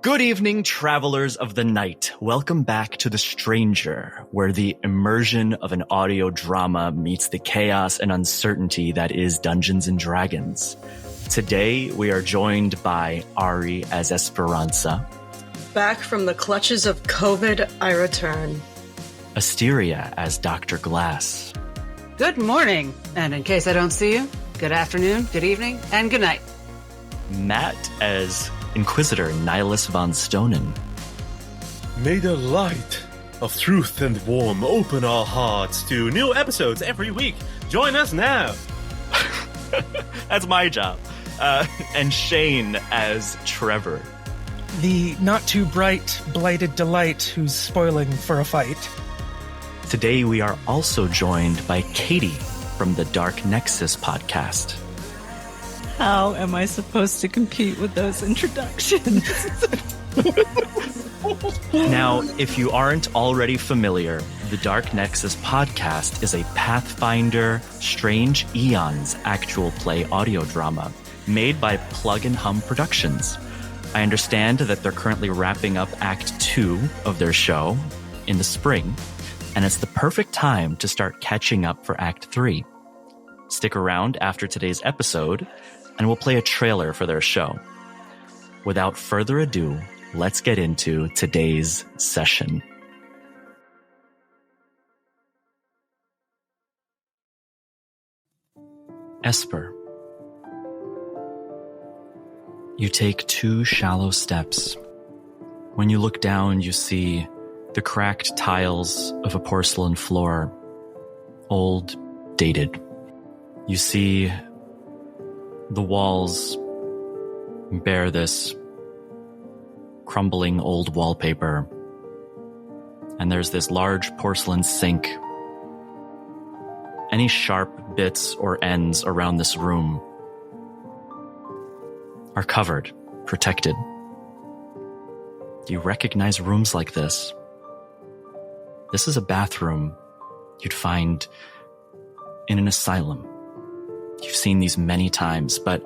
Good evening, travelers of the night. Welcome back to The Stranger, where the immersion of an audio drama meets the chaos and uncertainty that is Dungeons & Dragons. Today, we are joined by Ari as Esperanza. Back from the clutches of COVID, I return. Asteria as Dr. Glass. Good morning, and in case I don't see you, good afternoon, good evening, and good night. Matt as Inquisitor Nihilus von Stonen. May the light of truth and warmth open our hearts to new episodes every week. Join us now. That's my job. And Shane as Trevor. The not-too-bright, blighted delight who's spoiling for a fight. Today we are also joined by Katie from the Dark Nexus Podcast. How am I supposed to compete with those introductions? Now, if you aren't already familiar, the Dark Nexus Podcast is a Pathfinder Strange Eons actual play audio drama made by Plug and Hum Productions. I understand that they're currently wrapping up Act 2 of their show in the spring, and it's the perfect time to start catching up for Act 3. Stick around after today's episode, and we'll play a trailer for their show. Without further ado, let's get into today's session. Esper. You take 2 shallow steps. When you look down, you see the cracked tiles of a porcelain floor, old, dated. You see the walls bear this crumbling old wallpaper, and there's this large porcelain sink. Any sharp bits or ends around this room are covered, protected. Do you recognize rooms like this? This is a bathroom you'd find in an asylum. You've seen these many times, but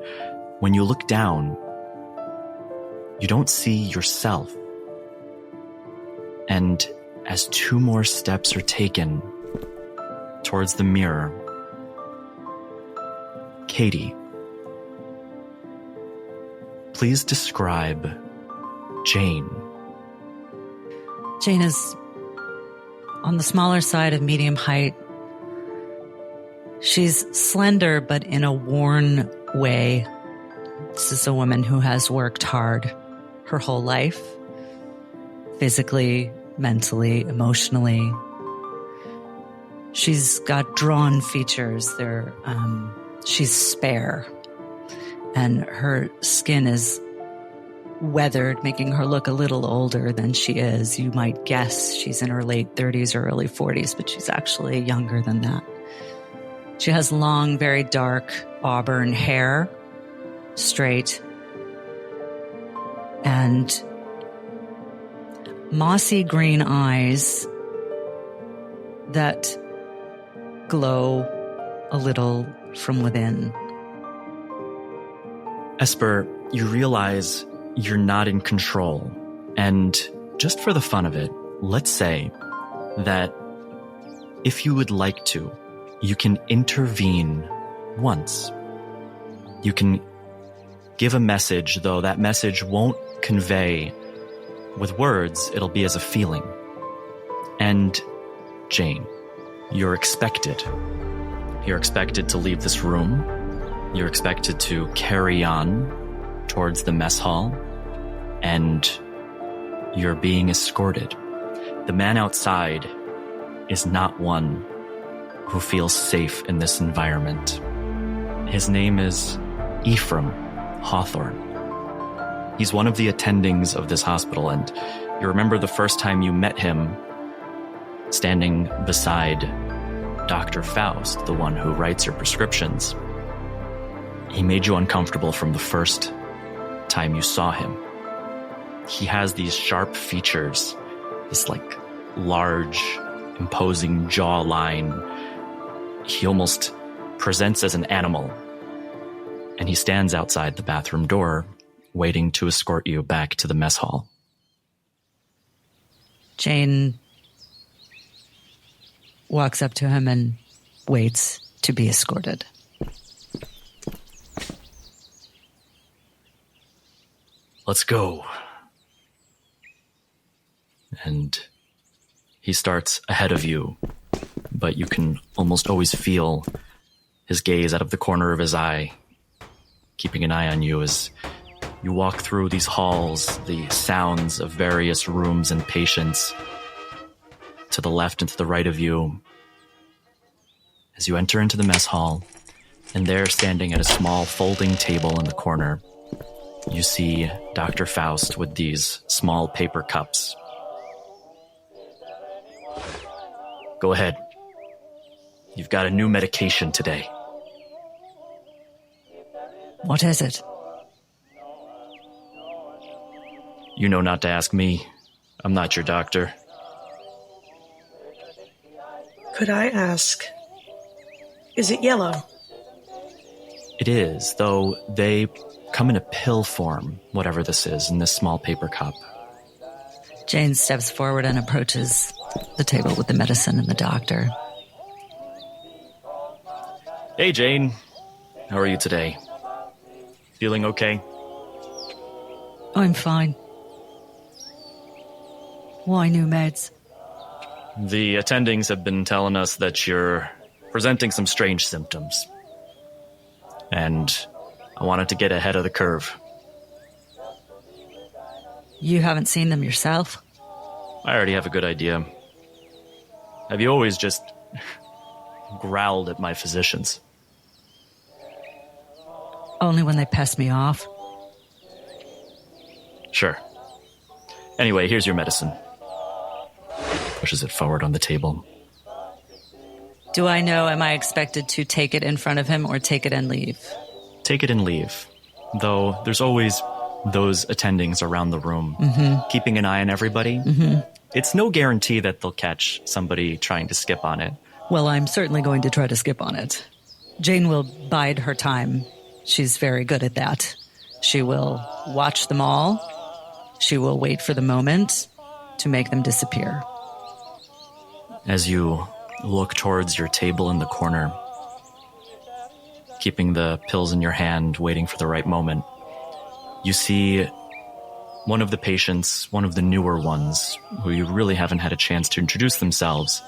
when you look down, you don't see yourself. And as 2 more steps are taken towards the mirror, Katie, please describe Jane. Jane is on the smaller side of medium height. She's slender, but in a worn way. This is a woman who has worked hard her whole life, physically, mentally, emotionally. She's got drawn features. She's spare, and her skin is weathered, making her look a little older than she is. You might guess she's in her late 30s or early 40s, but she's actually younger than that. She has long, very dark auburn hair, straight, and mossy green eyes that glow a little from within. Esper, you realize you're not in control. And just for the fun of it, let's say that if you would like to, you can intervene once. You can give a message, though that message won't convey with words, it'll be as a feeling. And Jane, you're expected. You're expected to leave this room. You're expected to carry on towards the mess hall, and you're being escorted. The man outside is not one who feels safe in this environment. His name is Ephraim Hawthorne. He's one of the attendings of this hospital, and you remember the first time you met him standing beside Dr. Faust, the one who writes your prescriptions. He made you uncomfortable from the first time you saw him. He has these sharp features, this large, imposing jawline. He almost presents as an animal, and he stands outside the bathroom door waiting to escort you back to the mess hall. Jane walks up to him and waits to be escorted. Let's go. And he starts ahead of you, but you can almost always feel his gaze out of the corner of his eye, keeping an eye on you as you walk through these halls, the sounds of various rooms and patients to the left and to the right of you. As you enter into the mess hall, and there standing at a small folding table in the corner, you see Dr. Faust with these small paper cups. Go ahead. You've got a new medication today. What is it? You know not to ask me. I'm not your doctor. Could I ask, is it yellow? It is, though they come in a pill form, whatever this is, in this small paper cup. Jane steps forward and approaches the table with the medicine and the doctor. Hey, Jane. How are you today? Feeling okay? I'm fine. Why new meds? The attendings have been telling us that you're presenting some strange symptoms. And I wanted to get ahead of the curve. You haven't seen them yourself? I already have a good idea. Have you always just growled at my physicians? Only when they piss me off. Sure. Anyway, here's your medicine. Pushes it forward on the table. Do I know, am I expected to take it in front of him or take it and leave? Take it and leave. Though there's always those attendings around the room, keeping an eye on everybody. It's no guarantee that they'll catch somebody trying to skip on it. Well, I'm certainly going to try to skip on it. Jane will bide her time. She's very good at that. She will watch them all. She will wait for the moment to make them disappear. As you look towards your table in the corner, keeping the pills in your hand, waiting for the right moment, you see one of the patients, one of the newer ones, who you really haven't had a chance to introduce themselves,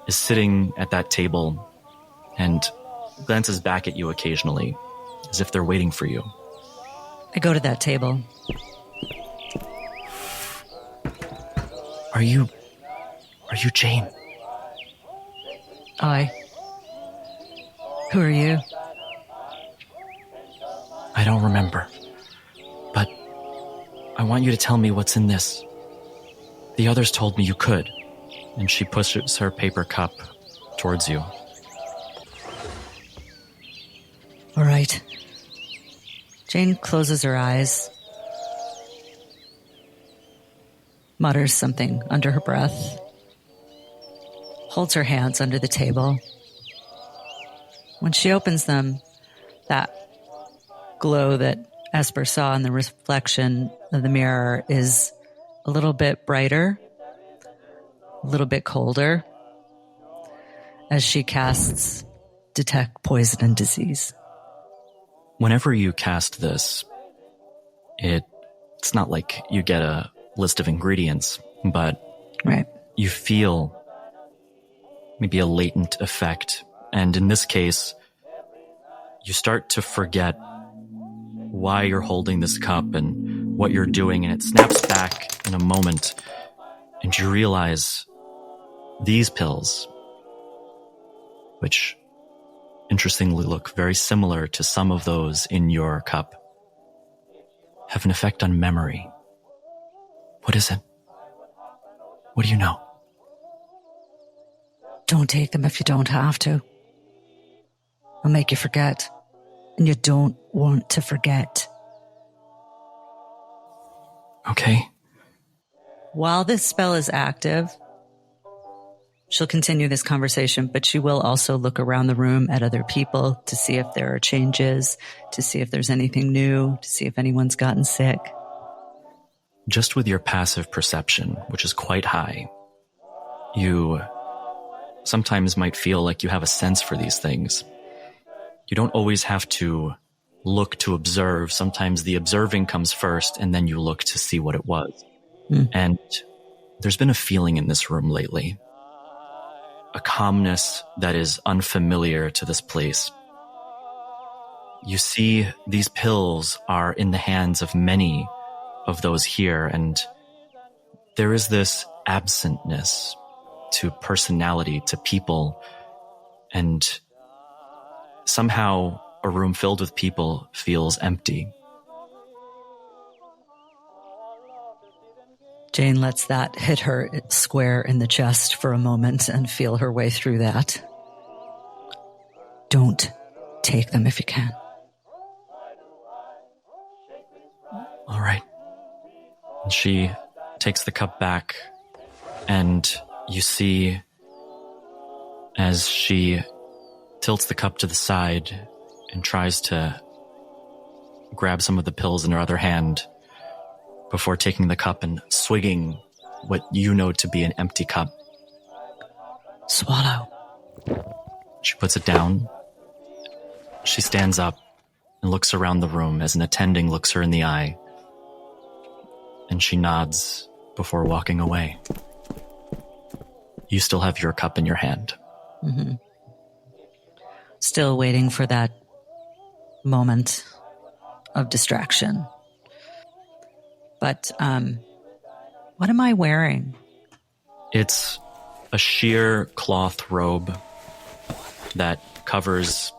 is sitting at that table and glances back at you occasionally, as if they're waiting for you. I go to that table. Are you Jane? Who are you? I don't remember. But I want you to tell me what's in this. The others told me you could. And she pushes her paper cup towards you. All right. Jane closes her eyes, mutters something under her breath, holds her hands under the table. When she opens them, that glow that Esper saw in the reflection of the mirror is a little bit brighter, a little bit colder, as she casts Detect Poison and Disease. Whenever you cast this, it's not like you get a list of ingredients, but Right. you feel maybe a latent effect. And in this case, you start to forget why you're holding this cup and what you're doing, and it snaps back in a moment, and you realize these pills, which interestingly look very similar to some of those in your cup, have an effect on memory. What is it? What do you know? Don't take them if you don't have to. They'll make you forget. And you don't want to forget. Okay. While this spell is active, She'll continue this conversation, but she will also look around the room at other people to see if there are changes, to see if there's anything new, to see if anyone's gotten sick. Just with your passive perception, which is quite high, you sometimes might feel like you have a sense for these things. You don't always have to look to observe. Sometimes the observing comes first, and then you look to see what it was. And there's been a feeling in this room lately. A calmness that is unfamiliar to this place. You see, these pills are in the hands of many of those here, and there is this absentness to personality, to people, and somehow a room filled with people feels empty. Jane lets that hit her square in the chest for a moment and feel her way through that. Don't take them if you can. All right. And she takes the cup back, and you see as she tilts the cup to the side and tries to grab some of the pills in her other hand before taking the cup and swigging what you know to be an empty cup. Swallow. She puts it down. She stands up and looks around the room as an attending looks her in the eye. And she nods before walking away. You still have your cup in your hand. Mm-hmm. Still waiting for that moment of distraction. But what am I wearing? It's a sheer cloth robe that covers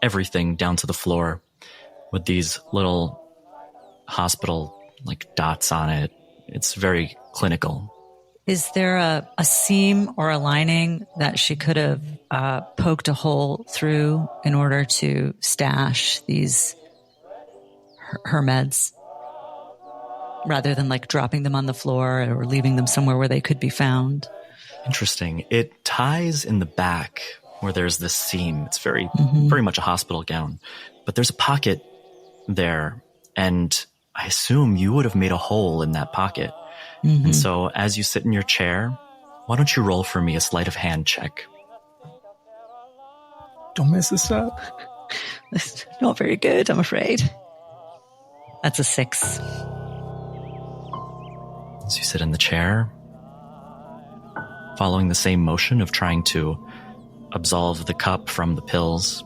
everything down to the floor with these little hospital dots on it. It's very clinical. Is there a seam or a lining that she could have poked a hole through in order to stash her meds? Rather than dropping them on the floor or leaving them somewhere where they could be found. Interesting. It ties in the back where there's this seam. It's very much a hospital gown. But there's a pocket there, and I assume you would have made a hole in that pocket. Mm-hmm. And so as you sit in your chair, why don't you roll for me a sleight of hand check? Don't mess this up. Not very good, I'm afraid. That's a 6. As you sit in the chair, following the same motion of trying to absolve the cup from the pills,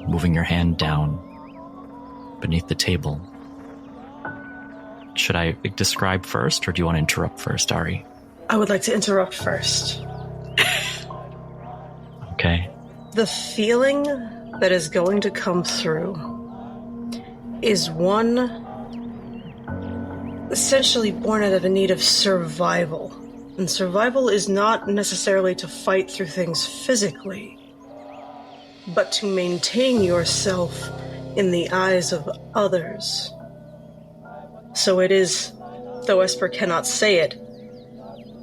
moving your hand down beneath the table. Should I describe first, or do you want to interrupt first, Ari? I would like to interrupt first. Okay. The feeling that is going to come through is one essentially born out of a need of survival. And survival is not necessarily to fight through things physically, but to maintain yourself in the eyes of others. So it is, though Esper cannot say it,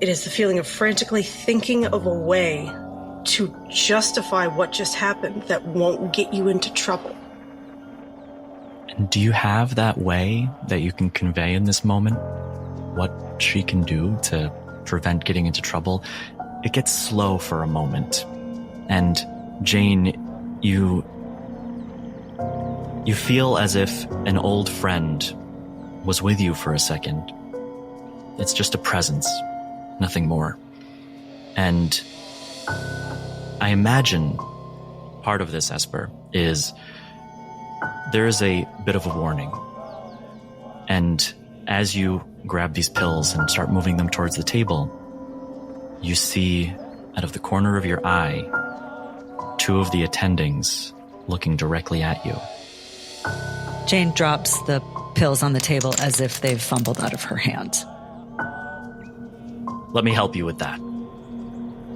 it is the feeling of frantically thinking of a way to justify what just happened that won't get you into trouble. And do you have that way that you can convey in this moment? What she can do to prevent getting into trouble? It gets slow for a moment. And Jane, you feel as if an old friend was with you for a second. It's just a presence, nothing more. And I imagine part of this, Esper, is there is a bit of a warning. And as you grab these pills and start moving them towards the table, you see out of the corner of your eye 2 of the attendings looking directly at you. Jane drops the pills on the table as if they've fumbled out of her hand. Let me help you with that.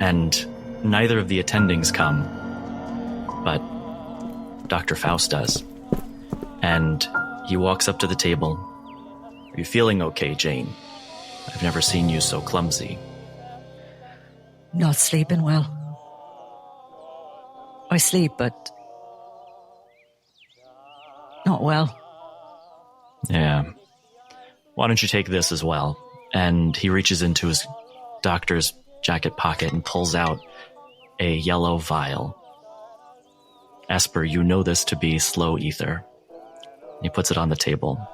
And neither of the attendings come, but Dr. Faust does. And he walks up to the table. Are you feeling okay, Jane? I've never seen you so clumsy. Not sleeping well. I sleep, but not well. Yeah. Why don't you take this as well? And he reaches into his doctor's jacket pocket and pulls out a yellow vial. Esper, you know this to be slow ether. He puts it on the table.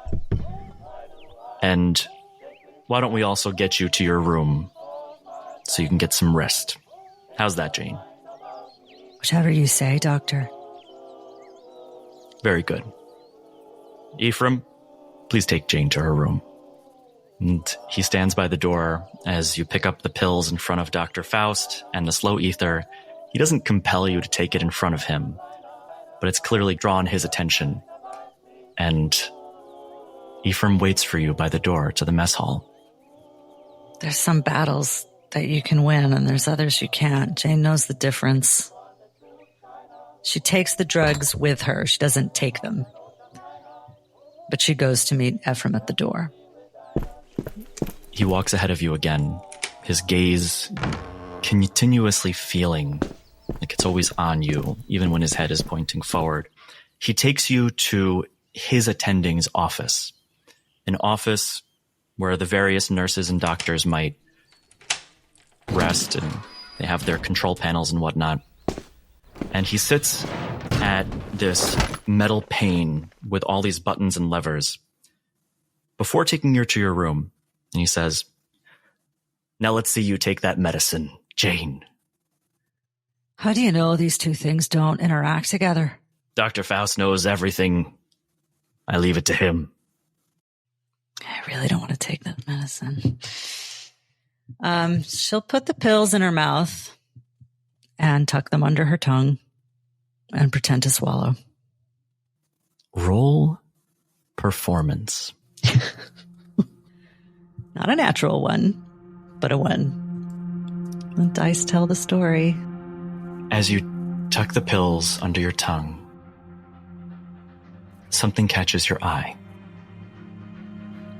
And why don't we also get you to your room so you can get some rest? How's that, Jane? Whichever you say, Doctor. Very good. Ephraim, please take Jane to her room. And he stands by the door as you pick up the pills in front of Dr. Faust and the slow ether. He doesn't compel you to take it in front of him, but it's clearly drawn his attention. And Ephraim waits for you by the door to the mess hall. There's some battles that you can win, and there's others you can't. Jane knows the difference. She takes the drugs with her. She doesn't take them. But she goes to meet Ephraim at the door. He walks ahead of you again, his gaze continuously feeling like it's always on you, even when his head is pointing forward. He takes you to his attending's office, an office where the various nurses and doctors might rest, and they have their control panels and whatnot. And he sits at this metal pane with all these buttons and levers before taking you to your room. And he says, "Now let's see you take that medicine, Jane." How do you know these two things don't interact together? Dr. Faust knows everything. I leave it to him. I really don't want to take that medicine. She'll put the pills in her mouth and tuck them under her tongue and pretend to swallow. Roll performance. Not a natural one, but a one. The dice tell the story. As you tuck the pills under your tongue, something catches your eye.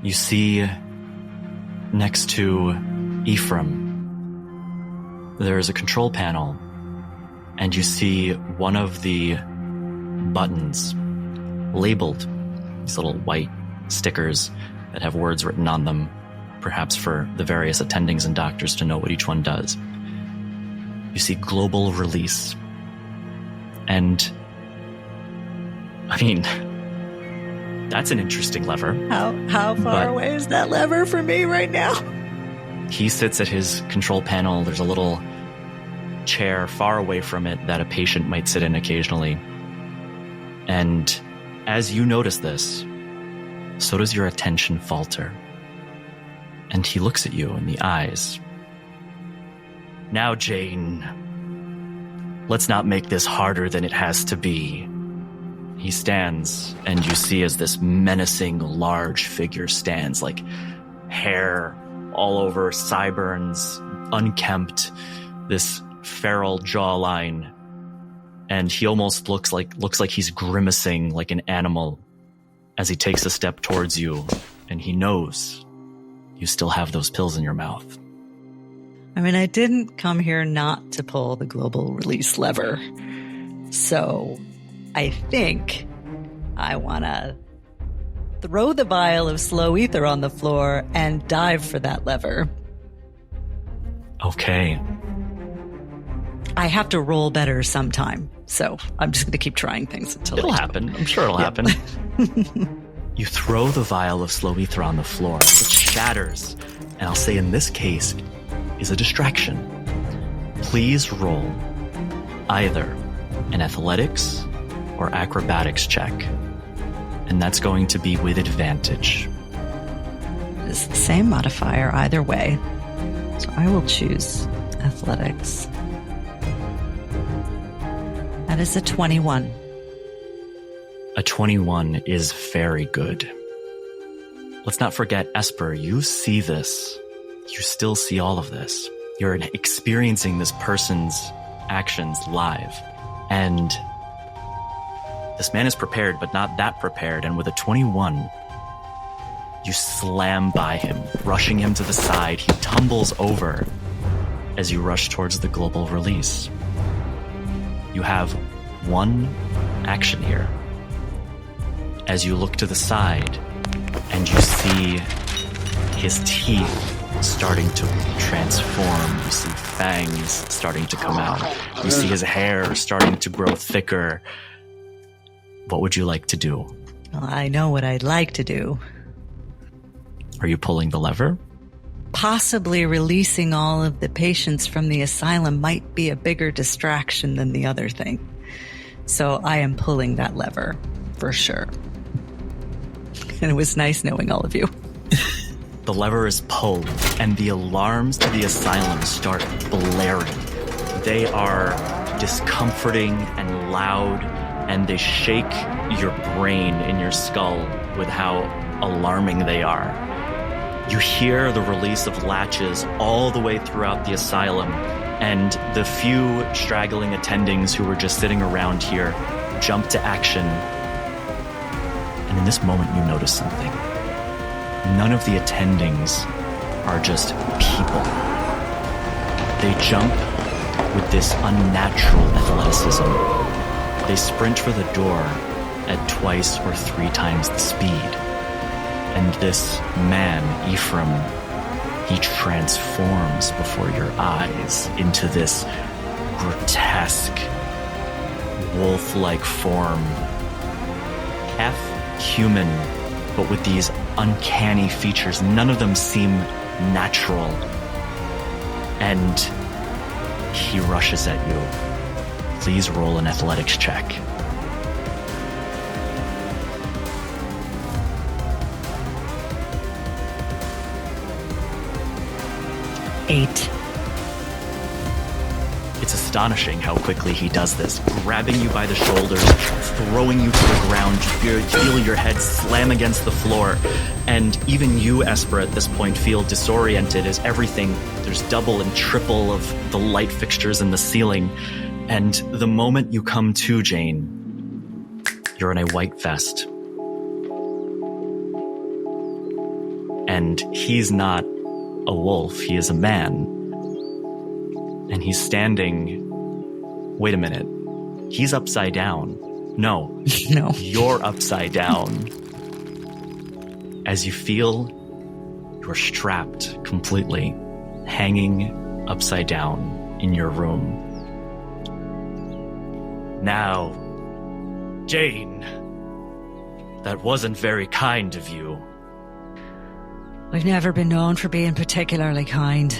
You see next to Ephraim, there is a control panel, and you see one of the buttons labeled, these little white stickers that have words written on them, perhaps for the various attendings and doctors to know what each one does. You see global release. And, I mean, that's an interesting lever. How far away is that lever from me right now? He sits at his control panel. There's a little chair far away from it that a patient might sit in occasionally. And as you notice this, so does your attention falter. And he looks at you in the eyes. "Now, Jane, let's not make this harder than it has to be." He stands, and you see as this menacing, large figure stands, like hair all over, sideburns, unkempt, this feral jawline, and he almost looks like he's grimacing like an animal as he takes a step towards you, and he knows you still have those pills in your mouth. I mean, I didn't come here not to pull the global release lever. So I think I want to throw the vial of slow ether on the floor and dive for that lever. Okay. I have to roll better sometime. So I'm just going to keep trying things until it'll happen. I'm sure it'll happen. You throw the vial of slow ether on the floor. It shatters. And I'll say in this case is a distraction. Please roll either an athletics or acrobatics check. And that's going to be with advantage. It's the same modifier either way. So I will choose athletics. That is a 21. A 21 is very good. Let's not forget, Esper, you see this. You still see all of this. You're experiencing this person's actions live. And this man is prepared, but not that prepared. And with a 21, you slam by him, rushing him to the side. He tumbles over. as you rush towards the global release. You have one action here. As you look to the side and you see his teeth starting to transform, you see fangs starting to come out, you see his hair starting to grow thicker. What would you like to do? Well, I know what I'd like to do. Are you pulling the lever? Possibly releasing all of the patients from the asylum might be a bigger distraction than the other thing. So I am pulling that lever, for sure. And it was nice knowing all of you. The lever is pulled, and the alarms to the asylum start blaring. They are discomforting and loud, and they shake your brain in your skull with how alarming they are. You hear the release of latches all the way throughout the asylum, and the few straggling attendings who were just sitting around here jump to action. And in this moment, you notice something. None of the attendings are just people. They jump with this unnatural athleticism. They sprint for the door at 2 or 3 times the speed. And this man, Ephraim, he transforms before your eyes into this grotesque, wolf-like form. Half human, but with these uncanny features. None of them seem natural. And he rushes at you. Please roll an athletics check. Eight. It's astonishing how quickly he does this, grabbing you by the shoulders, throwing you to the ground. You feel your head slam against the floor, and even you, Esper, at this point feel disoriented as everything, there's double and triple of the light fixtures in the ceiling. And the moment you come to, Jane, you're in a white vest. And he's not a wolf, he is a man. And he's standing... Wait a minute. He's upside down. No. No. You're upside down. As you feel you're strapped completely, hanging upside down in your room. Now, Jane, that wasn't very kind of you. We've never been known for being particularly kind.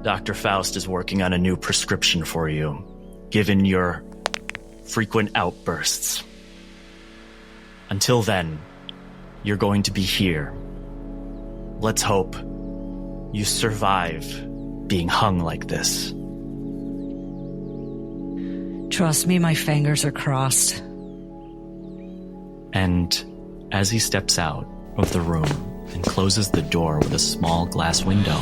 Dr. Faust is working on a new prescription for you, given your frequent outbursts. Until then, you're going to be here. Let's hope you survive being hung like this. Trust me, my fingers are crossed. And as he steps out of the room and closes the door with a small glass window,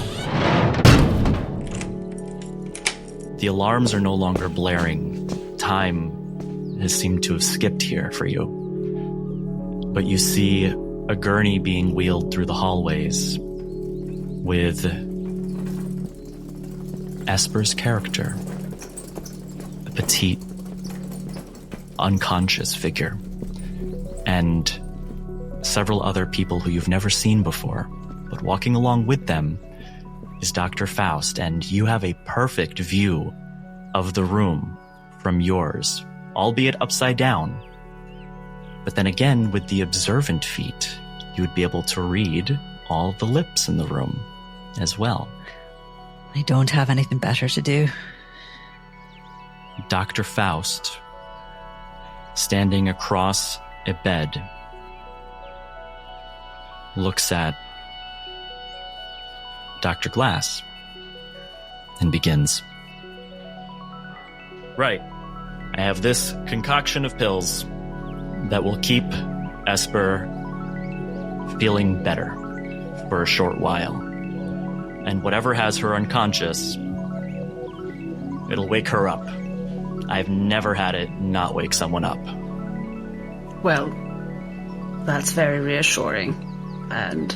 the alarms are no longer blaring. Time has seemed to have skipped here for you. But you see a gurney being wheeled through the hallways with Esper's character, a petite, unconscious figure, and several other people who you've never seen before. But walking along with them is Dr. Faust, and you have a perfect view of the room from yours, albeit upside down. But then again, with the observant feet, you would be able to read all the lips in the room as well. I don't have anything better to do. Dr. Faust, standing across a bed, looks at Dr. Glass and begins. Right. I have this concoction of pills that will keep Esper feeling better for a short while. And whatever has her unconscious, it'll wake her up. I've never had it not wake someone up. Well, that's very reassuring. And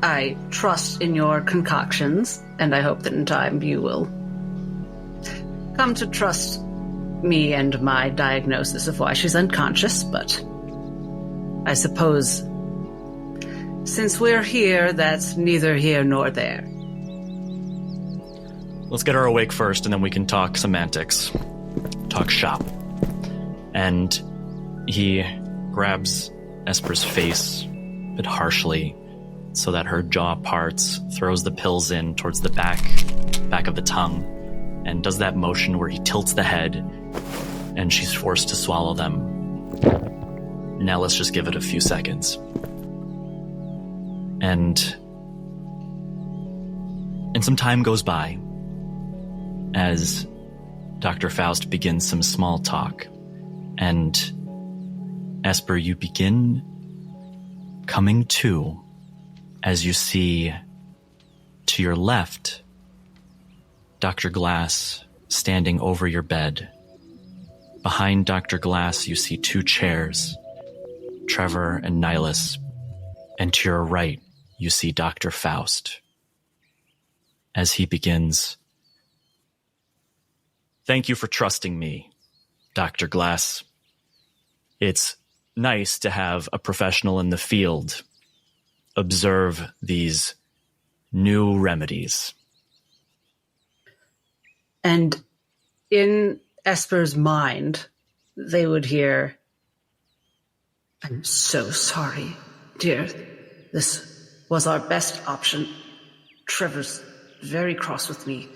I trust in your concoctions, and I hope that in time you will come to trust me and my diagnosis of why she's unconscious, but I suppose since we're here, that's neither here nor there. Let's get her awake first, and then we can talk semantics. Talk shop. And he grabs Esper's face a bit harshly so that her jaw parts, throws the pills in towards the back of the tongue, and does that motion where he tilts the head, and she's forced to swallow them. Now let's just give it a few seconds. And some time goes by as Dr. Faust begins some small talk. And Esper, you begin coming to as you see to your left Dr. Glass standing over your bed. Behind Dr. Glass, you see two chairs, Trevor and Nihilus. And to your right, you see Dr. Faust. As he begins, "Thank you for trusting me, Dr. Glass. It's nice to have a professional in the field observe these new remedies." And in Esper's mind, they would hear, "I'm so sorry, dear. This was our best option. Trevor's very cross with me.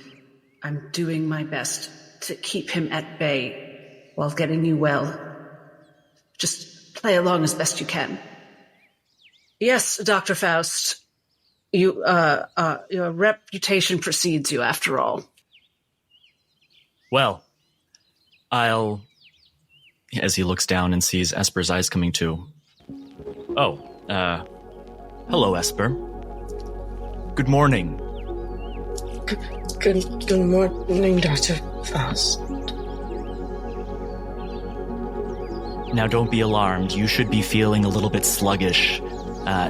I'm doing my best to keep him at bay while getting you well. Just play along as best you can." Yes, Dr. Faust, your reputation precedes you after all. Well, as he looks down and sees Esper's eyes coming to. "Oh, hello, Esper. Good morning." Good morning, Dr. Faust. Now don't be alarmed. You should be feeling a little bit sluggish.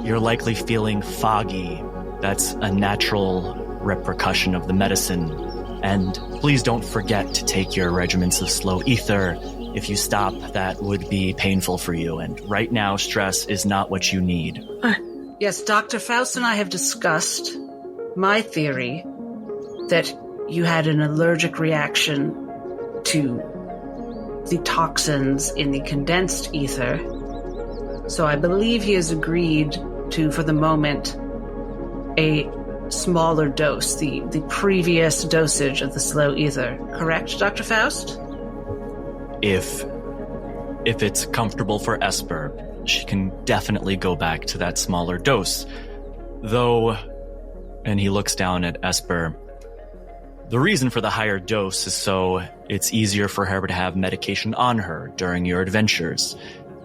You're likely feeling foggy. That's a natural repercussion of the medicine. And please don't forget to take your regimens of slow ether. If you stop, that would be painful for you. And right now, stress is not what you need. Yes, Dr. Faust and I have discussed my theory that you had an allergic reaction to the toxins in the condensed ether. So I believe he has agreed to, for the moment, a smaller dose, the previous dosage of the slow ether. Correct, Dr. Faust? If it's comfortable for Esper, she can definitely go back to that smaller dose. Though, and he looks down at Esper, the reason for the higher dose is so it's easier for her to have medication on her during your adventures,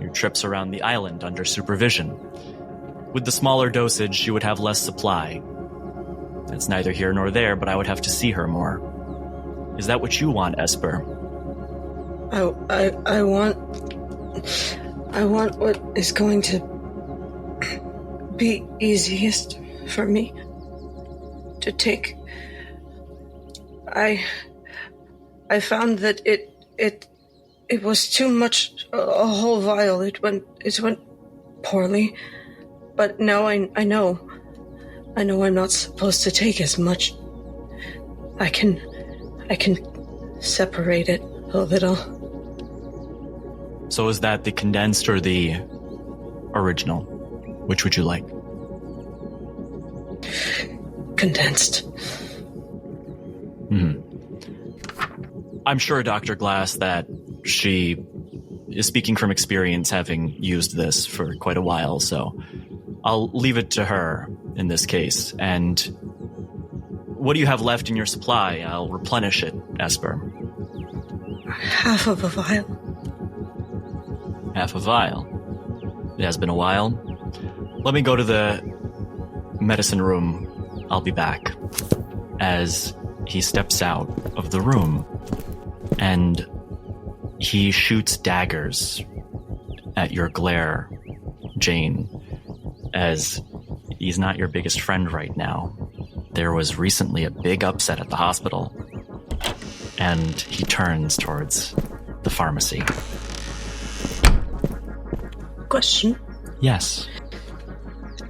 your trips around the island under supervision. With the smaller dosage, you would have less supply. That's neither here nor there, but I would have to see her more. Is that what you want, Esper? I want what is going to be easiest for me to take. I found that it was too much, a whole vial. It went poorly, but now I know I'm not supposed to take as much. I can separate it a little. So is that the condensed or the original? Which would you like? Condensed. I'm sure, Dr. Glass, that she is speaking from experience, having used this for quite a while, so I'll leave it to her in this case. And what do you have left in your supply? I'll replenish it, Esper. Half of a vial. Half a vial. It has been a while. Let me go to the medicine room. I'll be back. As he steps out of the room, and he shoots daggers at your glare, Jane, as he's not your biggest friend right now. There was recently a big upset at the hospital. And he turns towards the pharmacy. Question. Yes.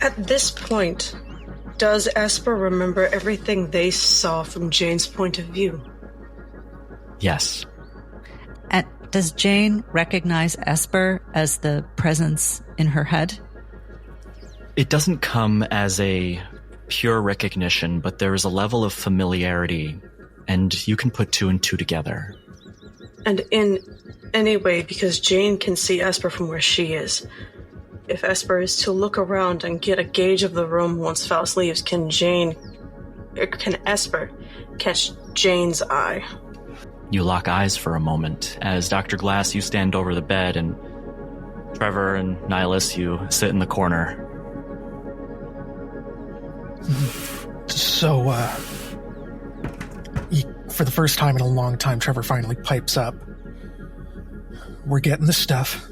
At this point, does Esper remember everything they saw from Jane's point of view? Yes. And does Jane recognize Esper as the presence in her head? It doesn't come as a pure recognition, but there is a level of familiarity, and you can put two and two together. And in any way, because Jane can see Esper from where she is, if Esper is to look around and get a gauge of the room once Faust leaves, can Esper catch Jane's eye? You lock eyes for a moment. As Dr. Glass, you stand over the bed, and Trevor and Nihilus, you sit in the corner. So, for the first time in a long time, Trevor finally pipes up. We're getting the stuff.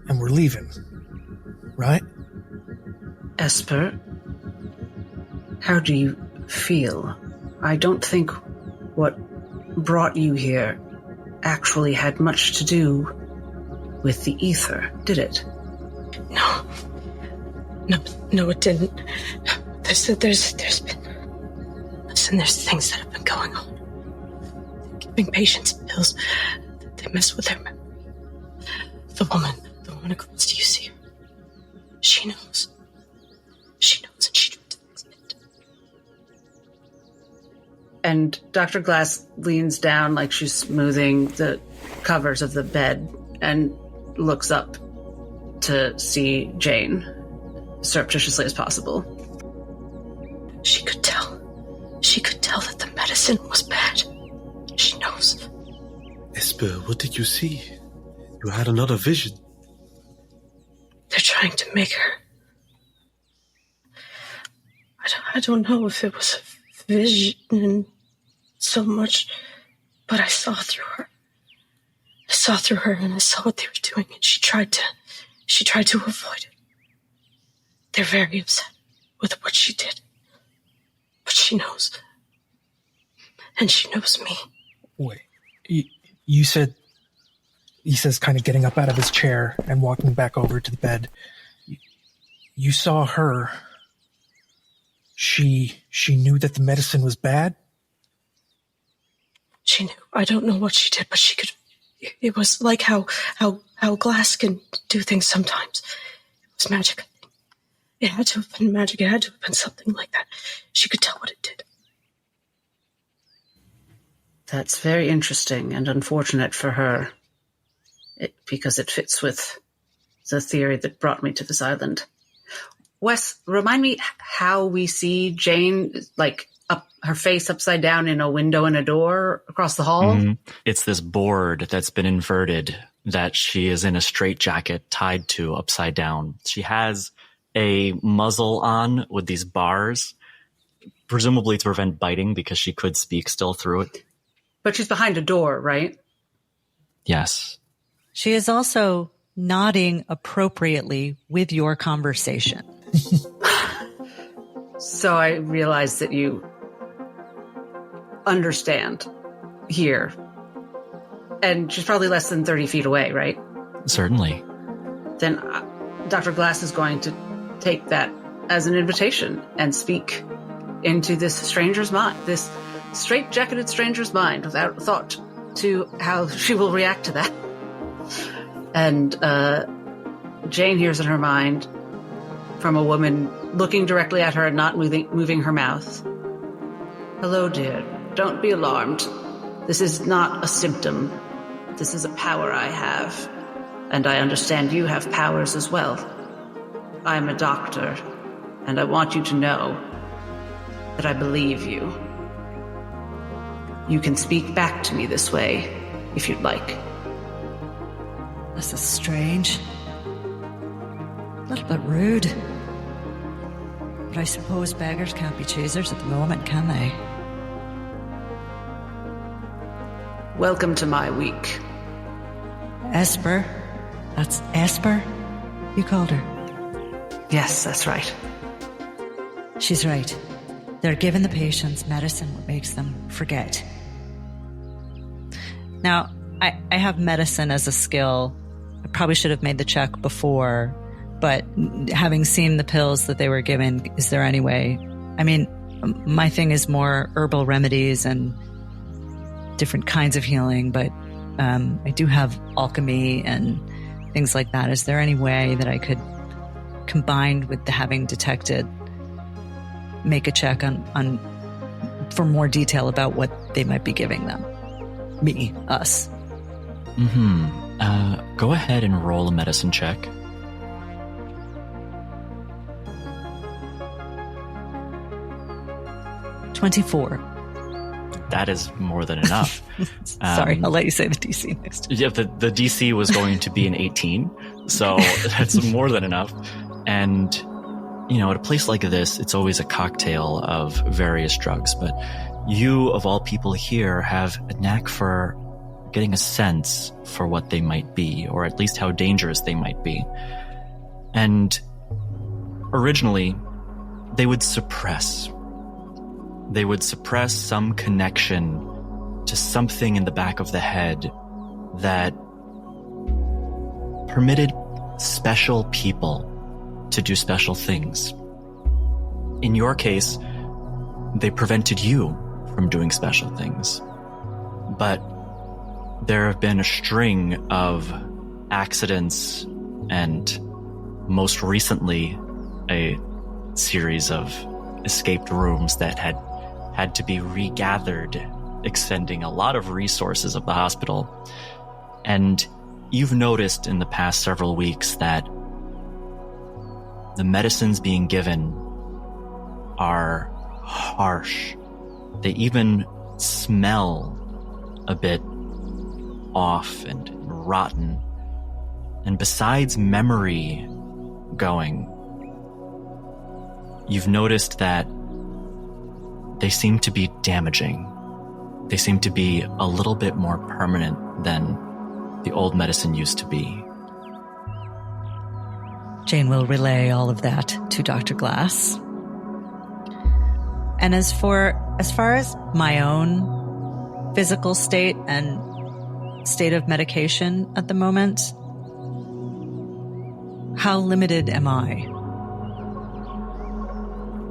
And we're leaving. Right? Esper, how do you feel? I don't think what brought you here actually had much to do with the ether, did it? No, it didn't. There's things that have been going on. Giving patients pills, they mess with their memory. The woman across, do you see her? She knows. She knows, and she tried to fix it. And Dr. Glass leans down like she's smoothing the covers of the bed and looks up to see Jane, surreptitiously as possible. She could tell. She could tell that the medicine was bad. She knows. Esper, what did you see? You had another vision. They're trying to make her. I don't know if it was a vision so much, but I saw through her. I saw through her and I saw what they were doing, and she tried to avoid it. They're very upset with what she did. But she knows. And she knows me. Wait, you said... He says, kind of getting up out of his chair and walking back over to the bed. You saw her. She knew that the medicine was bad? She knew. I don't know what she did, but she could... It was like how glass can do things sometimes. It was magic, I think. It had to have been magic. It had to have been something like that. She could tell what it did. That's very interesting and unfortunate for her. Because it fits with the theory that brought me to this island. Wes, remind me how we see Jane, like, up her face upside down in a window and a door across the hall? Mm-hmm. It's this board that's been inverted that she is in a straitjacket tied to upside down. She has a muzzle on with these bars, presumably to prevent biting because she could speak still through it. But she's behind a door, right? Yes. She is also nodding appropriately with your conversation. So I realize that you understand here. And she's probably less than 30 feet away, right? Certainly. Then Dr. Glass is going to take that as an invitation and speak into this stranger's mind, this straight-jacketed stranger's mind, without thought to how she will react to that. And Jane hears in her mind from a woman looking directly at her and not moving her mouth. Hello, dear. Don't be alarmed. This is not a symptom. This is a power I have. And I understand you have powers as well. I am a doctor, and I want you to know that I believe you. You can speak back to me this way, if you'd like. This is strange. A little bit rude. But I suppose beggars can't be choosers at the moment, can they? Welcome to my week. Esper? That's Esper? You called her? Yes, that's right. She's right. They're giving the patients medicine that makes them forget. Now, I have medicine as a skill. I probably should have made the check before, but having seen the pills that they were given, is there any way? I mean, my thing is more herbal remedies and different kinds of healing, but I do have alchemy and things like that. Is there any way that I could, combined with the having detected, make a check on for more detail about what they might be giving them? Us. Go ahead and roll a medicine check. $24. That is more than enough. Sorry, I'll let you say the DC next time. Yeah, the DC was going to be an 18, so that's more than enough. And, you know, at a place like this, it's always a cocktail of various drugs, but you, of all people here, have a knack for getting a sense for what they might be, or at least how dangerous they might be. And originally, they would suppress some connection to something in the back of the head that permitted special people to do special things. In your case, they prevented you from doing special things. But there have been a string of accidents and most recently a series of escaped rooms that had to be regathered, extending a lot of resources of the hospital. And you've noticed in the past several weeks that the medicines being given are harsh. They even smell a bit off and rotten. And besides memory going, you've noticed that they seem to be damaging. They seem to be a little bit more permanent than the old medicine used to be. Jane will relay all of that to Dr. Glass. And as far as my own physical state and state of medication at the moment, how limited am I?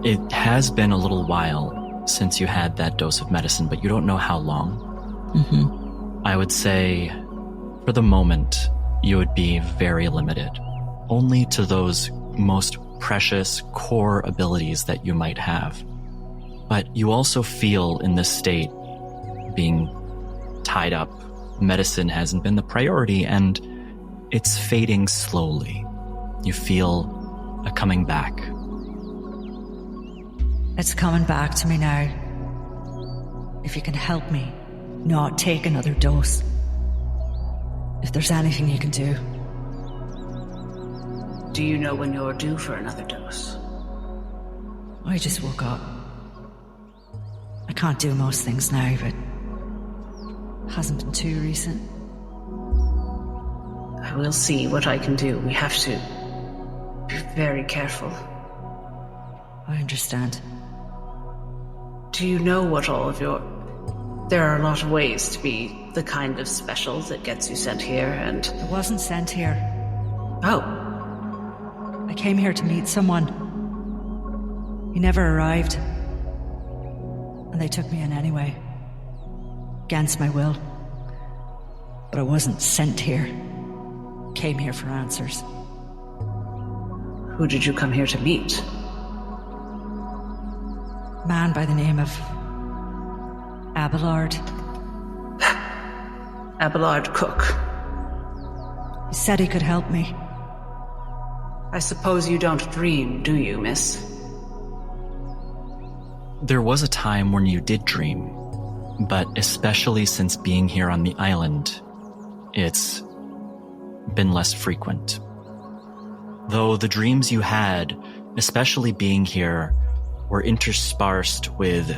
It has been a little while since you had that dose of medicine, but you don't know how long. Mm-hmm. I would say, for the moment, you would be very limited, only to those most precious core abilities that you might have. But you also feel in this state, being tied up, medicine hasn't been the priority, and it's fading slowly. You feel a coming back. It's coming back to me now. If you can help me not take another dose. If there's anything you can do. Do you know when you're due for another dose? I just woke up. I can't do most things now, but hasn't been too recent. I will see what I can do. We have to be very careful. I understand. Do you know what all of your... There are a lot of ways to be the kind of special that gets you sent here, and... I wasn't sent here. Oh. I came here to meet someone. He never arrived. And they took me in anyway. Against my will. But I wasn't sent here. Came here for answers. Who did you come here to meet? A man by the name of Abelard. Abelard Cook. He said he could help me. I suppose you don't dream, do you, miss? There was a time when you did dream, but especially since being here on the island, it's been less frequent. Though the dreams you had, especially being here, were interspersed with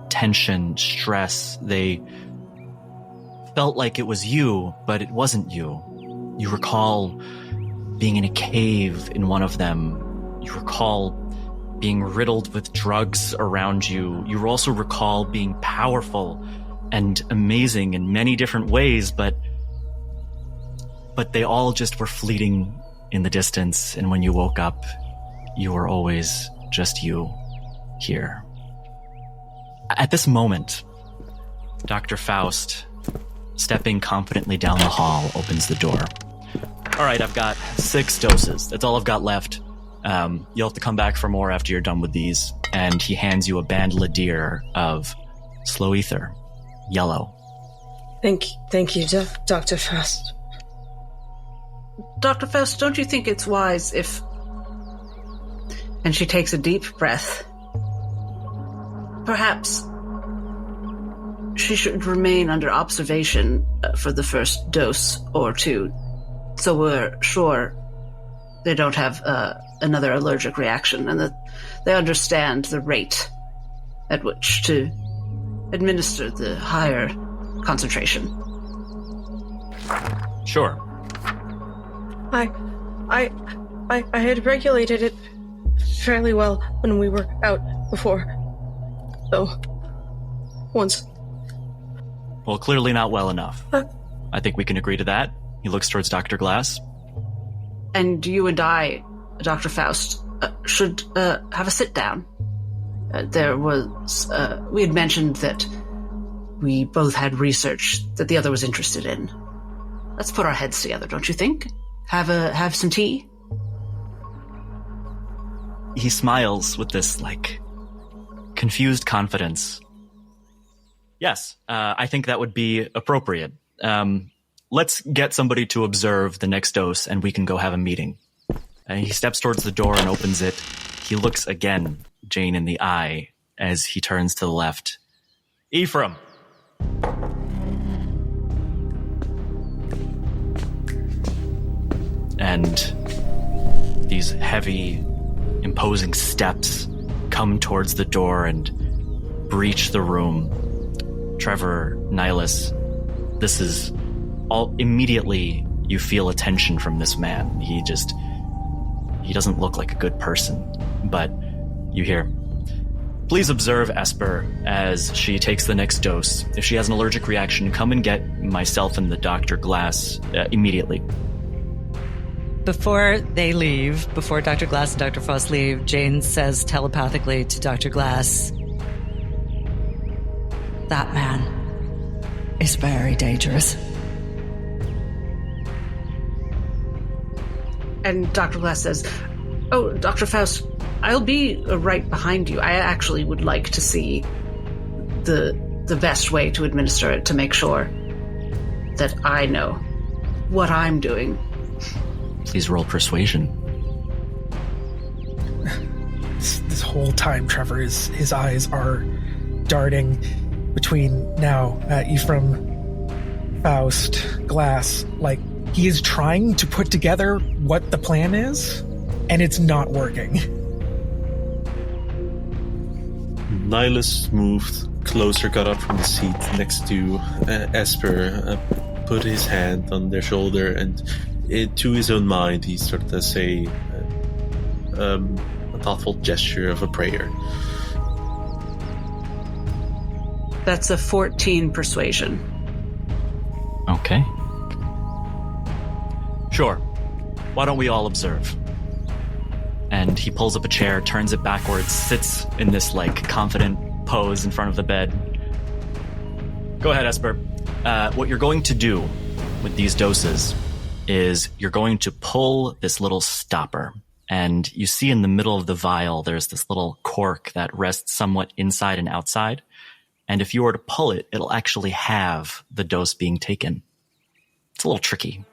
tension, stress. They felt like it was you, but it wasn't you. You recall being in a cave in one of them. You recall being riddled with drugs around you. You also recall being powerful and amazing in many different ways, but they all just were fleeting in the distance, and when you woke up, you were always just you here. At this moment, Dr. Faust, stepping confidently down the hall, opens the door. All right, I've got 6 doses. That's all I've got left. You'll have to come back for more after you're done with these. And he hands you a bandolier of slow ether, yellow. Thank you, Dr. Faust. Dr. Faust, don't you think it's wise if... And she takes a deep breath. Perhaps she should remain under observation for the first dose or 2, so we're sure they don't have another allergic reaction, and that they understand the rate at which to administer the higher concentration. Sure. I had regulated it fairly well when we were out before. So, once. Well, clearly not well enough. I think we can agree to that. He looks towards Dr. Glass. And you and I, Dr. Faust, should have a sit-down. We had mentioned that we both had research that the other was interested in. Let's put our heads together, don't you think? Have some tea? He smiles with this, confused confidence. Yes, I think that would be appropriate. Let's get somebody to observe the next dose, and we can go have a meeting. He steps towards the door and opens it. He looks again Jane in the eye as he turns to the left. Ephraim! And these heavy, imposing steps come towards the door and breach the room. Trevor, Nihilus, this is all immediately you feel attention from this man. He doesn't look like a good person, but you hear, please observe Esper as she takes the next dose. If she has an allergic reaction, come and get myself and the Dr. Glass immediately. Before they leave, before Dr. Glass and Dr. Faust leave, Jane says telepathically to Dr. Glass, that man is very dangerous. And Dr. Glass says, oh, Dr. Faust, I'll be right behind you. I actually would like to see the best way to administer it to make sure that I know what I'm doing. Please roll persuasion. This whole time, Trevor, his eyes are darting between now Ephraim, Faust, Glass. Like, he is trying to put together what the plan is, and it's not working. Nihilus moved closer, got up from the seat next to Esper, put his hand on their shoulder, and to his own mind, he started to say a thoughtful gesture of a prayer. That's a 14 persuasion. Okay. Sure. Why don't we all observe? And he pulls up a chair, turns it backwards, sits in this, confident pose in front of the bed. Go ahead, Esper. What you're going to do with these doses is you're going to pull this little stopper. And you see in the middle of the vial, there's this little cork that rests somewhat inside and outside. And if you were to pull it, it'll actually have the dose being taken. It's a little tricky.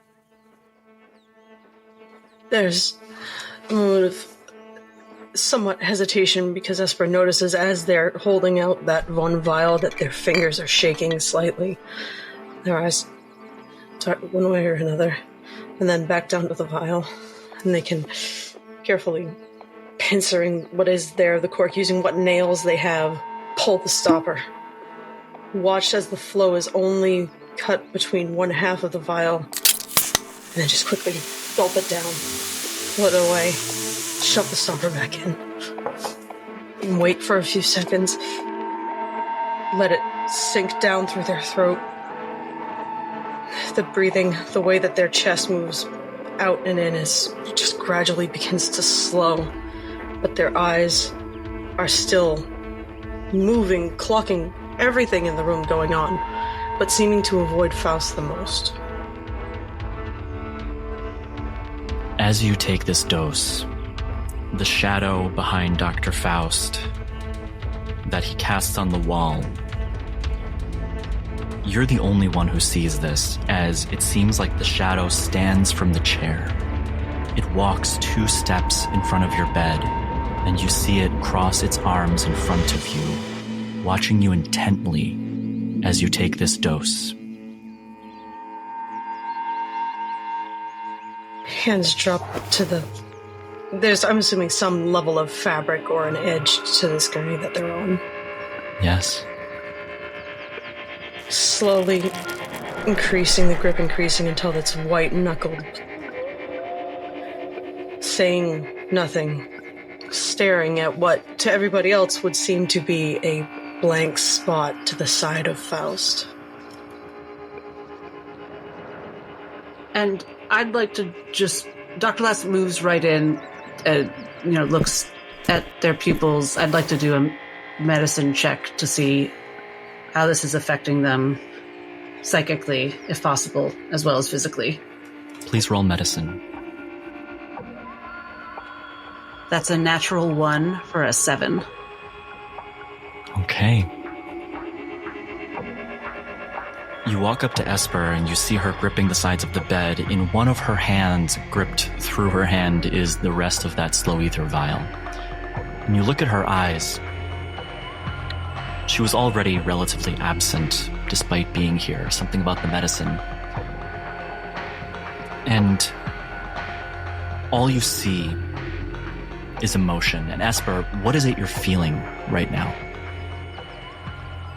There's a moment of somewhat hesitation because Esper notices as they're holding out that one vial that their fingers are shaking slightly. Their eyes start one way or another, and then back down to the vial. And they can carefully, pincering what is there, the cork, using what nails they have, pull the stopper. Watch as the flow is only cut between one half of the vial, and then just quickly Gulp it down. Put it away. Shove the stopper back in. And wait for a few seconds. Let it sink down through their throat. The breathing, the way that their chest moves out and in just gradually begins to slow. But their eyes are still moving, clocking everything in the room going on, but seeming to avoid Faust the most. As you take this dose, the shadow behind Dr. Faust that he casts on the wall, you're the only one who sees this, as it seems like the shadow stands from the chair. It walks 2 steps in front of your bed, and you see it cross its arms in front of you, watching you intently as you take this dose. Hands drop to there's, I'm assuming, some level of fabric or an edge to this gurney that they're on. Yes. Slowly increasing the grip, increasing until it's white-knuckled. Saying nothing. Staring at what, to everybody else, would seem to be a blank spot to the side of Faust. And I'd like to just... Dr. Lass moves right in, looks at their pupils. I'd like to do a medicine check to see how this is affecting them psychically, if possible, as well as physically. Please roll medicine. That's a natural 1 for a 7. Okay. You walk up to Esper and you see her gripping the sides of the bed. In one of her hands, gripped through her hand, is the rest of that slow ether vial. When you look at her eyes, she was already relatively absent despite being here. Something about the medicine. And all you see is emotion. And Esper, what is it you're feeling right now?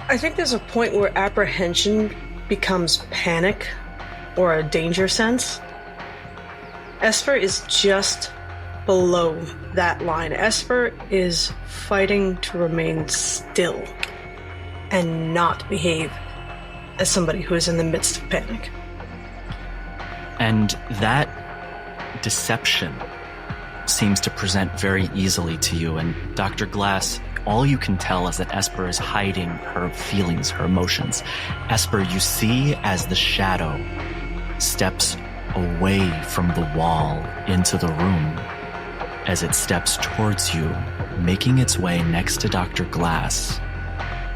I think there's a point where apprehension becomes panic or a danger sense. Esper is just below that line. Esper is fighting to remain still and not behave as somebody who is in the midst of panic. And that deception seems to present very easily to you. And Dr. Glass, all you can tell is that Esper is hiding her feelings, her emotions. Esper, you see as the shadow steps away from the wall into the room, as it steps towards you, making its way next to Dr. Glass,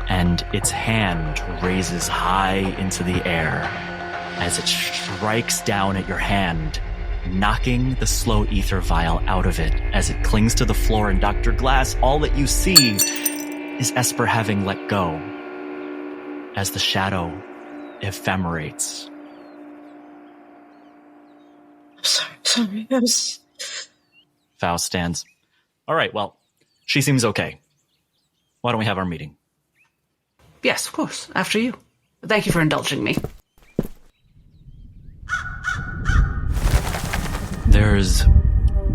and its hand raises high into the air as it strikes down at your hand, knocking the slow ether vial out of it as it clings to the floor. And Dr. Glass, all that you see is Esper having let go as the shadow ephemerates. Sorry. Faust stands. All right, well, she seems okay. Why don't we have our meeting? Yes, of course. After you. Thank you for indulging me. There's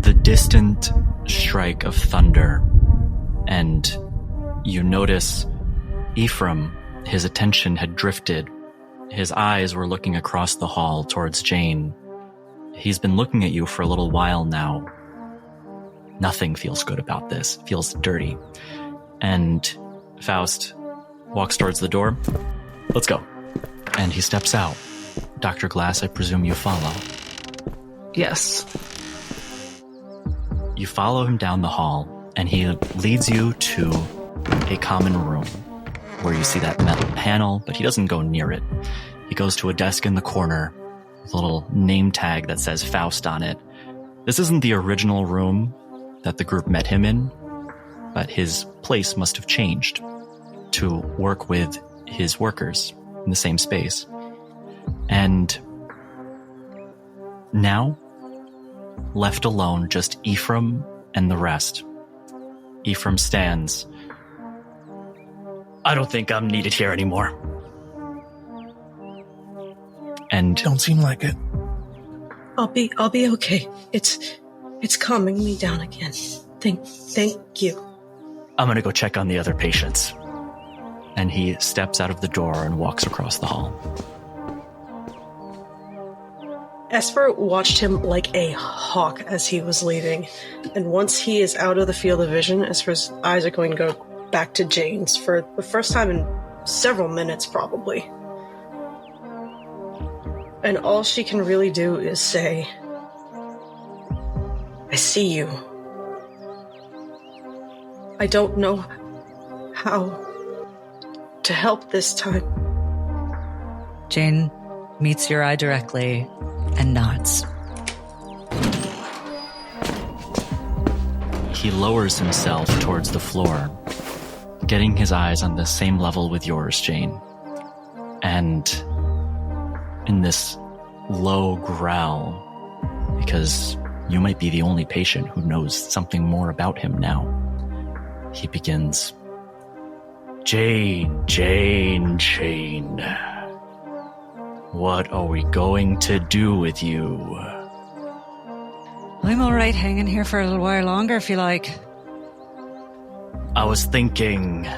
the distant strike of thunder, and you notice Ephraim, his attention had drifted. His eyes were looking across the hall towards Jane. He's been looking at you for a little while now. Nothing feels good about this. It feels dirty. And Faust walks towards the door. Let's go. And he steps out. Dr. Glass, I presume you follow. Yes. You follow him down the hall, and he leads you to a common room where you see that metal panel, but he doesn't go near it. He goes to a desk in the corner with a little name tag that says Faust on it. This isn't the original room that the group met him in, but his place must have changed to work with his workers in the same space. And now, left alone, just Ephraim and the rest. Ephraim stands. I don't think I'm needed here anymore. And Don't seem like it. I'll be okay. It's calming me down again. Thank you. I'm gonna go check on the other patients. And he steps out of the door and walks across the hall. Esper watched him like a hawk as he was leaving, and once he is out of the field of vision, Esper's eyes are going to go back to Jane's for the first time in several minutes, probably. And all she can really do is say, I see you. I don't know how to help this time. Jane meets your eye directly and nods. He lowers himself towards the floor, getting his eyes on the same level with yours, Jane. And in this low growl, because you might be the only patient who knows something more about him now, he begins, Jane. What are we going to do with you? I'm all right hanging here for a little while longer if you like. I was thinking,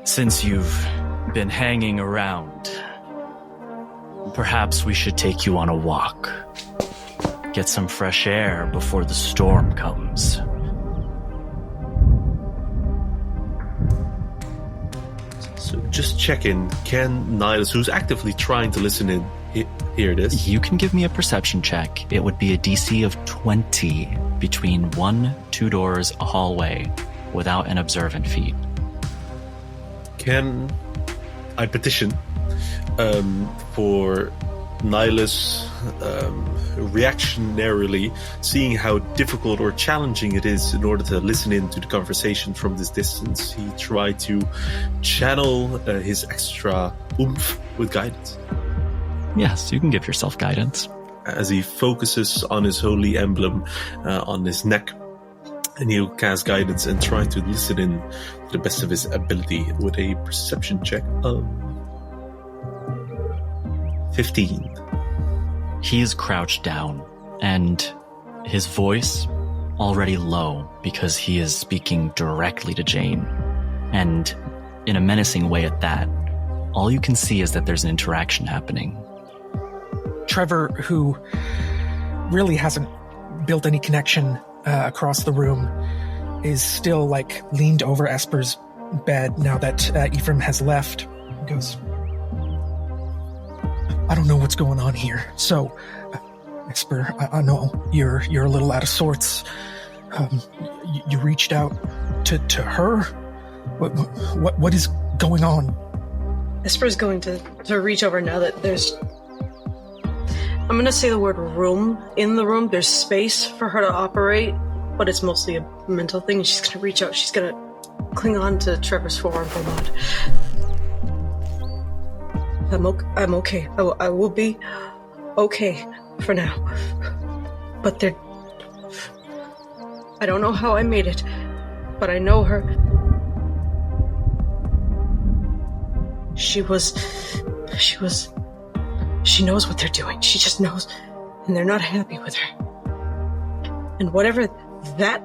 since you've been hanging around, perhaps we should take you on a walk. Get some fresh air before the storm comes. So just check in. Can Nihilus, who's actively trying to listen in, hear this? You can give me a perception check. It would be a DC of 20 between 2 doors, a hallway, without an observant feat. Can I petition for Nihilus reactionarily, seeing how difficult or challenging it is in order to listen in to the conversation from this distance, he tried to channel his extra oomph with guidance. Yes, you can give yourself guidance. As he focuses on his holy emblem on his neck, and he'll cast guidance and try to listen in to the best of his ability with a perception check of 15. He is crouched down, and his voice already low because he is speaking directly to Jane, and in a menacing way at that. All you can see is that there's an interaction happening. Trevor, who really hasn't built any connection across the room, is still leaned over Esper's bed now that Ephraim has left. He goes, I don't know what's going on here. So, Esper, I know you're a little out of sorts. You reached out to her? What is going on? Esper's going to reach over now that there's... I'm going to say the word room. In the room, there's space for her to operate, but it's mostly a mental thing. She's going to reach out. She's going to cling on to Trevor's forearm for a moment. I'm okay. I will be okay for now. But I don't know how I made it, but I know her. She knows what they're doing. She just knows, and they're not happy with her. And whatever that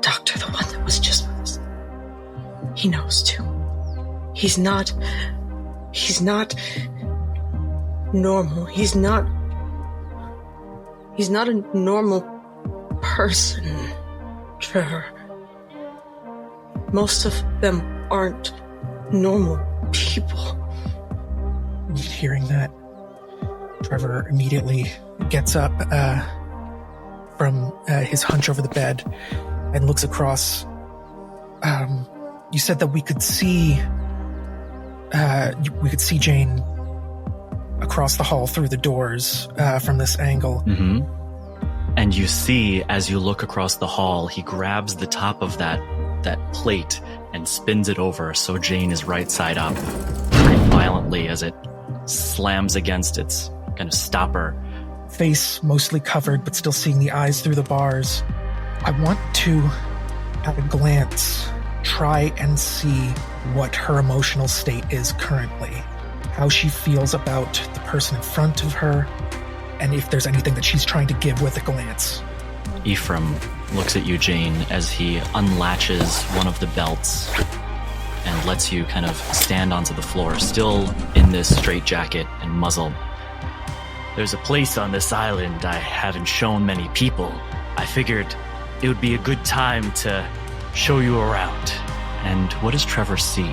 doctor, the one that was just with us, he knows too. He's not normal. He's not a normal person, Trevor. Most of them aren't normal people. Hearing that, Trevor immediately gets up from his hunch over the bed and looks across. You said that we could see Jane across the hall through the doors from this angle. Mm-hmm. And you see, as you look across the hall, he grabs the top of that plate and spins it over so Jane is right side up pretty violently as it slams against its kind of stopper. Face mostly covered, but still seeing the eyes through the bars. I want to, at a glance, try and see what her emotional state is currently. how she feels about the person in front of her, and if there's anything that she's trying to give with a glance. Ephraim looks at you, Jane, as he unlatches one of the belts and lets you kind of stand onto the floor, still in this straitjacket and muzzle. There's a place on this island I haven't shown many people. I figured it would be a good time to show you around. And what does Trevor see?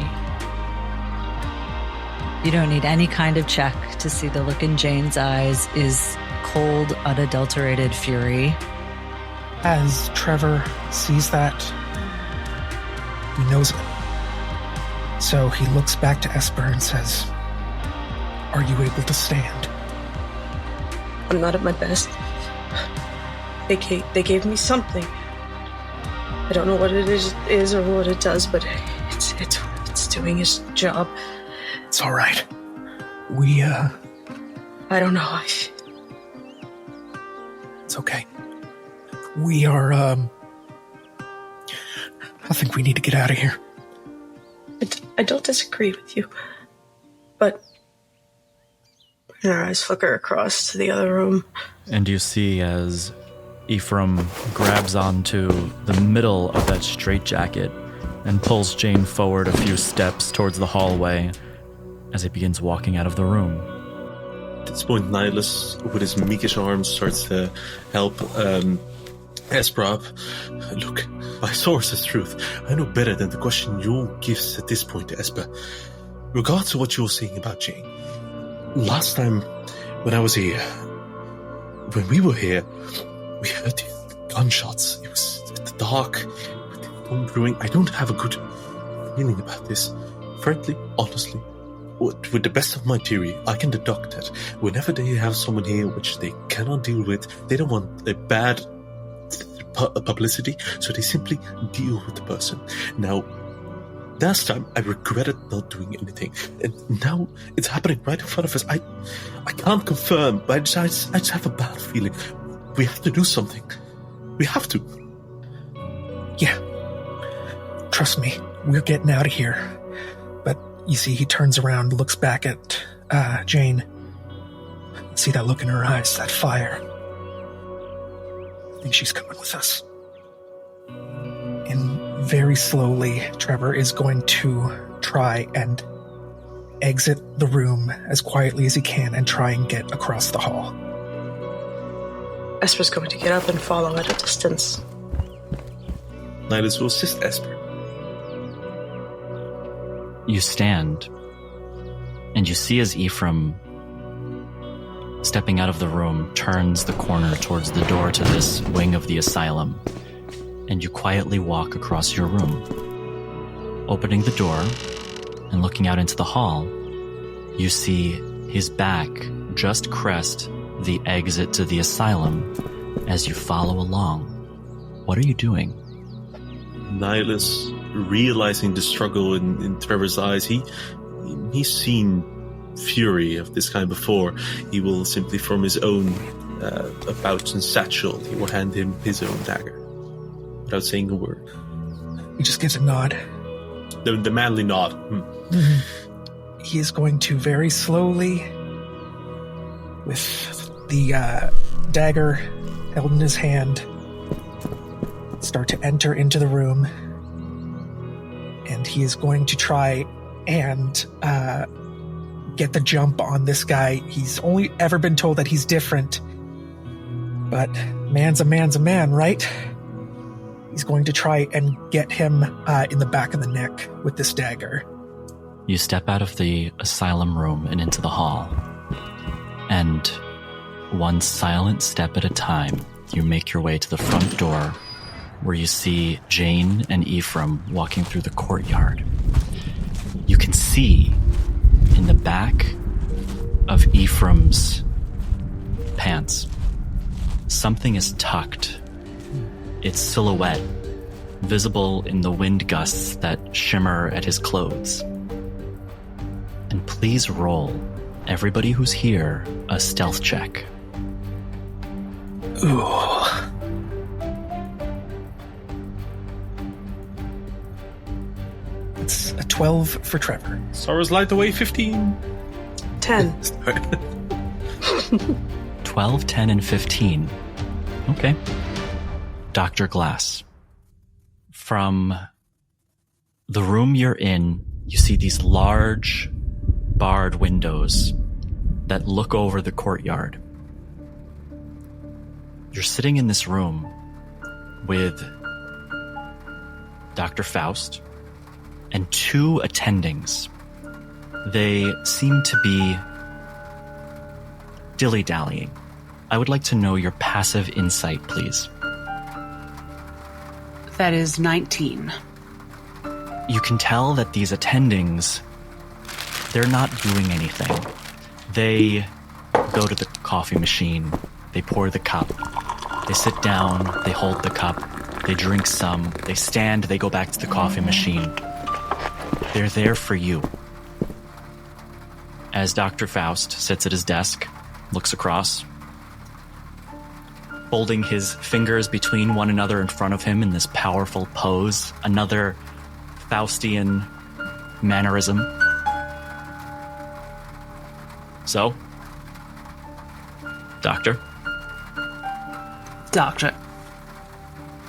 You don't need any kind of check to see the look in Jane's eyes is cold, unadulterated fury. As Trevor sees that, he knows it. So he looks back to Esper and says, "Are you able to stand?" I'm not at my best. They gave me something. I don't know what it is or what it does, but it's doing its job. It's all right. We, I don't know. It's okay. We are, I think we need to get out of here. I don't disagree with you, but her eyes flicker across to the other room. And you see as Ephraim grabs onto the middle of that straitjacket and pulls Jane forward a few steps towards the hallway as he begins walking out of the room. At this point, Nihilus, with his meekish arms, starts to help Esper up. Look, my source is truth. I know better than the question you gives at this point, Esper. Regards to what you were saying about Jane. Last time, when we were here, we heard these gunshots. It was at the dark, with the phone brewing. I don't have a good feeling about this. Frankly, honestly, with the best of my theory, I can deduct that whenever they have someone here which they cannot deal with, they don't want a bad publicity, so they simply deal with the person. Now, last time I regretted not doing anything, and now it's happening right in front of us. I can't confirm, but I just have a bad feeling. We have to do something. We have to. Yeah. Trust me, we're getting out of here. But you see, he turns around, looks back at Jane. See that look in her eyes, that fire. I think she's coming with us. And very slowly, Trevor is going to try and exit the room as quietly as he can and try and get across the hall. Esper's going to get up and follow at a distance. Nihilus will assist Esper. You stand, and you see as Ephraim, stepping out of the room, turns the corner towards the door to this wing of the asylum, and you quietly walk across your room. Opening the door and looking out into the hall, you see his back just crest the exit to the asylum as you follow along. What are you doing? Nihilus, realizing the struggle in Trevor's eyes, he's seen fury of this kind before. He will simply, from his own pouch and satchel, he will hand him his own dagger without saying a word. He just gives a nod. The manly nod. Mm-hmm. He is going to very slowly, with the dagger held in his hand, start to enter into the room, and he is going to try and get the jump on this guy. He's only ever been told that he's different, but man's a man, right? He's going to try and get him in the back of the neck with this dagger. You step out of the asylum room and into the hall, and one silent step at a time, you make your way to the front door, where you see Jane and Ephraim walking through the courtyard. You can see in the back of Ephraim's pants, something is tucked. Its silhouette visible in the wind gusts that shimmer at his clothes. And please roll, everybody who's here, a stealth check. Ooh. It's a 12 for Trevor. Sorrow's light away, 15. 10. Sorry. 12, 10, and 15. Okay. Dr. Glass. From the room you're in, you see these large barred windows that look over the courtyard. You're sitting in this room with Dr. Faust and 2 attendings. They seem to be dilly-dallying. I would like to know your passive insight, please. That is 19. You can tell that these attendings, they're not doing anything. They go to the coffee machine, they pour the cup, they sit down, they hold the cup, they drink some, they stand, they go back to the coffee machine. They're there for you. As Dr. Faust sits at his desk, looks across, folding his fingers between one another in front of him in this powerful pose, another Faustian mannerism. So, Doctor,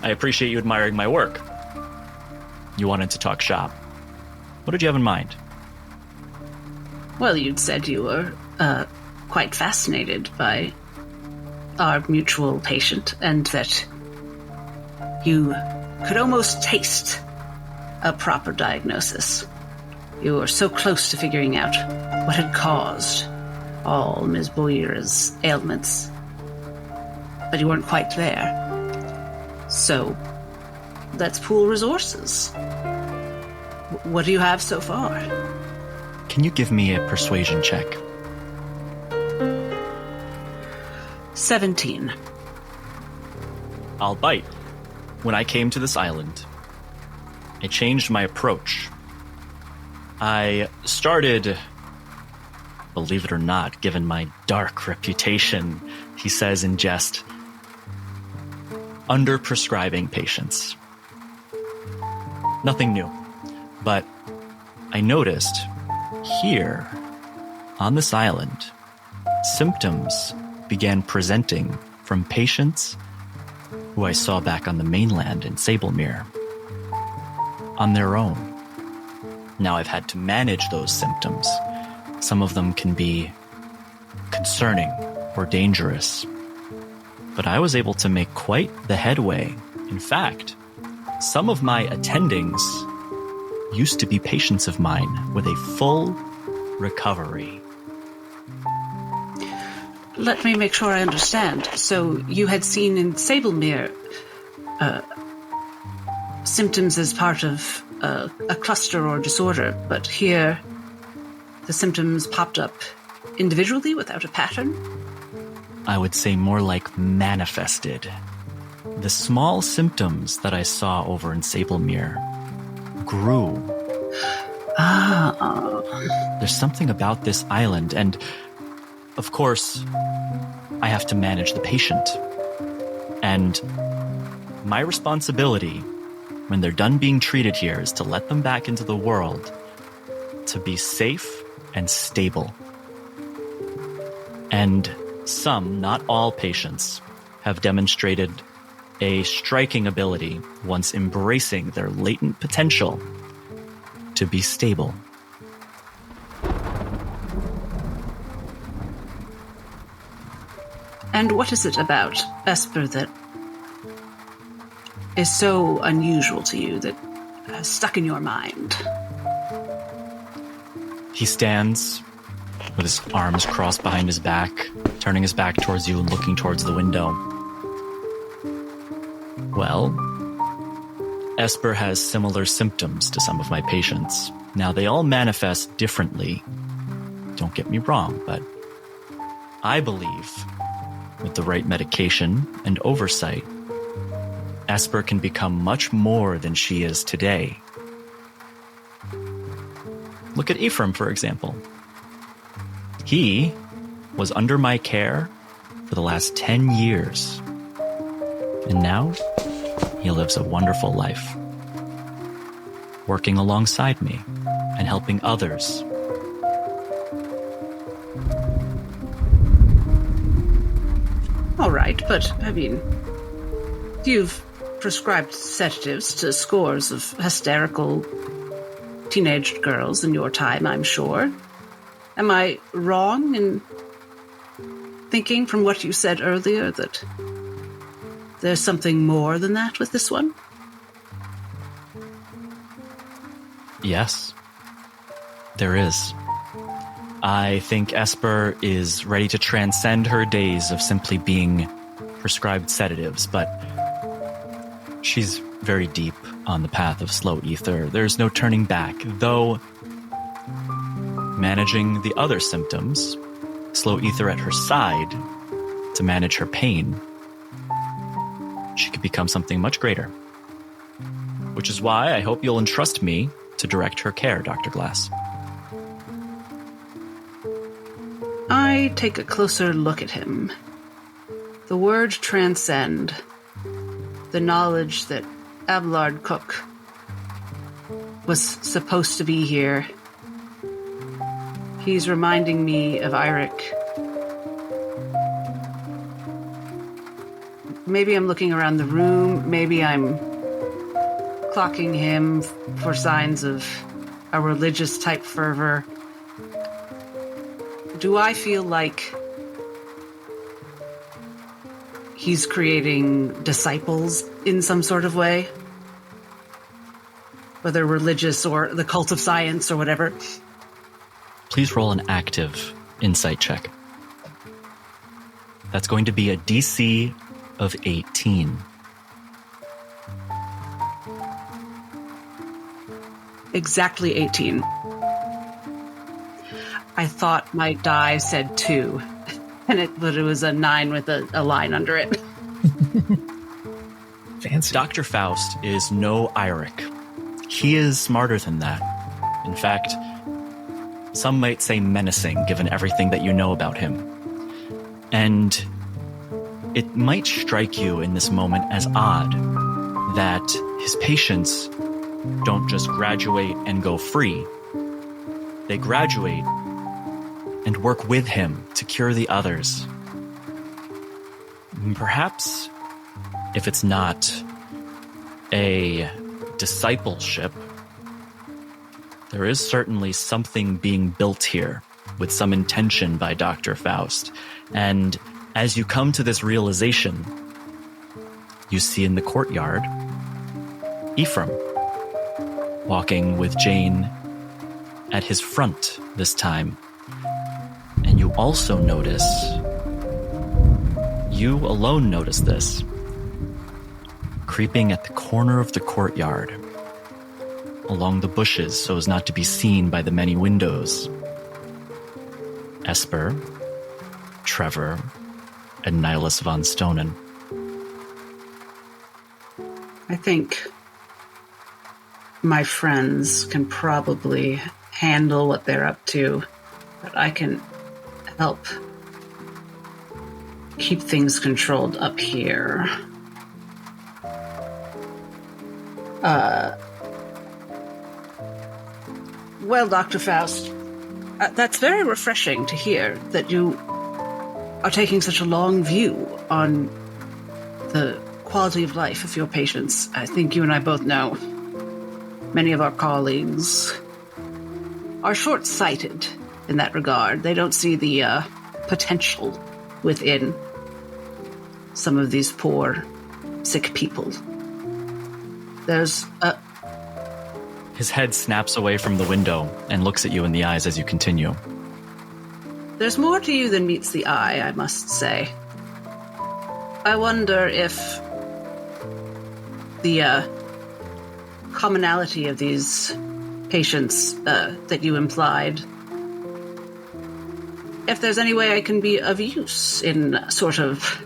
I appreciate you admiring my work. You wanted to talk shop. What did you have in mind? Well, you'd said you were quite fascinated by our mutual patient, and that you could almost taste a proper diagnosis. You were so close to figuring out what had caused all Ms. Boyer's ailments, but you weren't quite there. So, let's pool resources. What do you have so far? Can you give me a persuasion check? 17. I'll bite. When I came to this island, I changed my approach. I started, believe it or not, given my dark reputation, he says in jest, under-prescribing patients. Nothing new, but I noticed here, on this island, symptoms began presenting from patients who I saw back on the mainland in Sablemere on their own. Now I've had to manage those symptoms. Some of them can be concerning or dangerous, but I was able to make quite the headway. In fact, some of my attendings used to be patients of mine with a full recovery. Let me make sure I understand. So you had seen in Sablemere symptoms as part of a cluster or disorder, but here the symptoms popped up individually without a pattern? I would say more like manifested. The small symptoms that I saw over in Sablemere grew. There's something about this island, and of course, I have to manage the patient. And my responsibility, when they're done being treated here, is to let them back into the world to be safe and stable. And some, not all patients, have demonstrated a striking ability, once embracing their latent potential, to be stable. And what is it about Esper that is so unusual to you, that has stuck in your mind? He stands with his arms crossed behind his back, turning his back towards you and looking towards the window. Well, Esper has similar symptoms to some of my patients. Now, they all manifest differently. Don't get me wrong, but I believe with the right medication and oversight, Esper can become much more than she is today. Look at Ephraim, for example. He was under my care for the last 10 years. And now, he lives a wonderful life, working alongside me and helping others. all right, but, I mean, you've prescribed sedatives to scores of hysterical teenage girls in your time, I'm sure. Am I wrong in thinking from what you said earlier that there's something more than that with this one? Yes, there is. I think Esper is ready to transcend her days of simply being prescribed sedatives, but she's very deep on the path of slow ether. There's no turning back, though managing the other symptoms, slow ether at her side, to manage her pain, she could become something much greater. Which is why I hope you'll entrust me to direct her care, Dr. Glass. I take a closer look at him. The word transcend, the knowledge that Abelard Cook was supposed to be here. He's reminding me of Eirik. Maybe I'm looking around the room, maybe I'm clocking him for signs of a religious type fervor. Do I feel like he's creating disciples in some sort of way? Whether religious or the cult of science or whatever. Please roll an active insight check. That's going to be a DC of 18. Exactly 18. I thought my die said 2, but it was a 9 with a line under it. Fancy. Dr. Faust is no Eirik. He is smarter than that. In fact, some might say menacing, given everything that you know about him. And it might strike you in this moment as odd that his patients don't just graduate and go free. They graduate and work with him to cure the others. Perhaps, if it's not a discipleship, there is certainly something being built here with some intention by Dr. Faust. And as you come to this realization, you see in the courtyard Ephraim walking with Jane at his front this time. And you also notice, you alone notice this, creeping at the corner of the courtyard, along the bushes so as not to be seen by the many windows, Esper, Trevor, and Nihilus von Stonen. I think my friends can probably handle what they're up to, but I can help keep things controlled up here. Well, Dr. Faust, that's very refreshing to hear that you are taking such a long view on the quality of life of your patients. I think you and I both know many of our colleagues are short-sighted in that regard. They don't see the potential within some of these poor, sick people. There's a... His head snaps away from the window and looks at you in the eyes as you continue. There's more to you than meets the eye, I must say. I wonder if the commonality of these patients that you implied, if there's any way I can be of use in sort of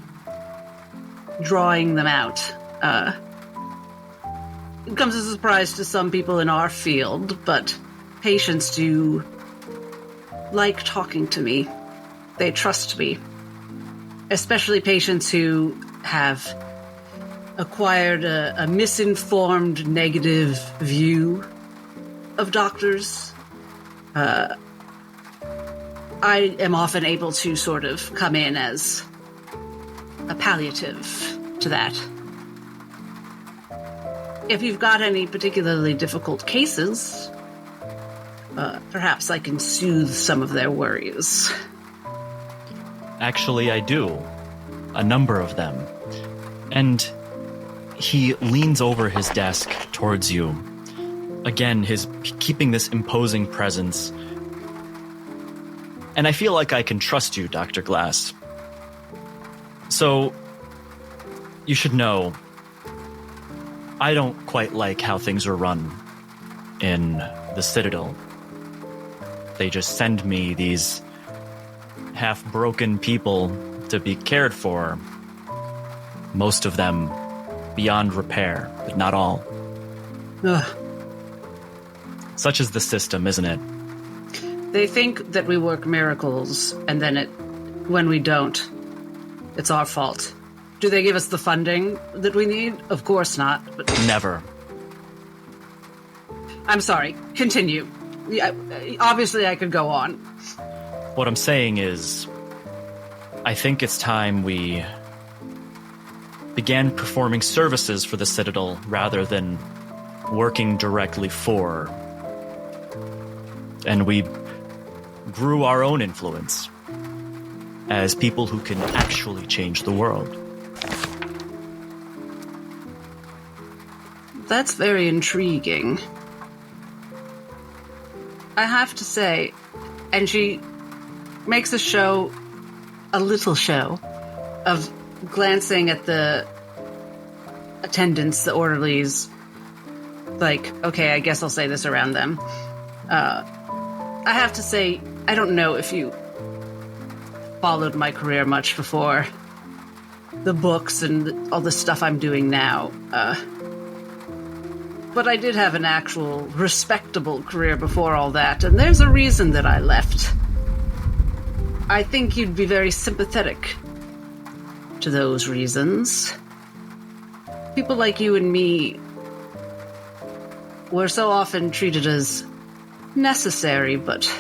drawing them out. It comes as a surprise to some people in our field, but patients do like talking to me. They trust me. Especially patients who have acquired a misinformed negative view of doctors. I am often able to sort of come in as a palliative to that. If you've got any particularly difficult cases, perhaps I can soothe some of their worries. Actually, I do. A number of them. And he leans over his desk towards you. Again, keeping this imposing presence. And I feel like I can trust you, Dr. Glass. So, you should know, I don't quite like how things are run in the Citadel. They just send me these half-broken people to be cared for. Most of them beyond repair, but not all. Ugh. Such is the system, isn't it? They think that we work miracles, and then when we don't, it's our fault. Do they give us the funding that we need? Of course not. But Never. I'm sorry. Continue. Obviously, I could go on. What I'm saying is, I think it's time we began performing services for the Citadel rather than working directly for. And we grew our own influence as people who can actually change the world. That's very intriguing. I have to say, and she makes a little show, of glancing at the attendants, the orderlies, like, okay, I guess I'll say this around them. I have to say, I don't know if you followed my career much before the books and all the stuff I'm doing now. But I did have an actual respectable career before all that, and there's a reason that I left. I think you'd be very sympathetic to those reasons. People like you and me were so often treated as necessary, but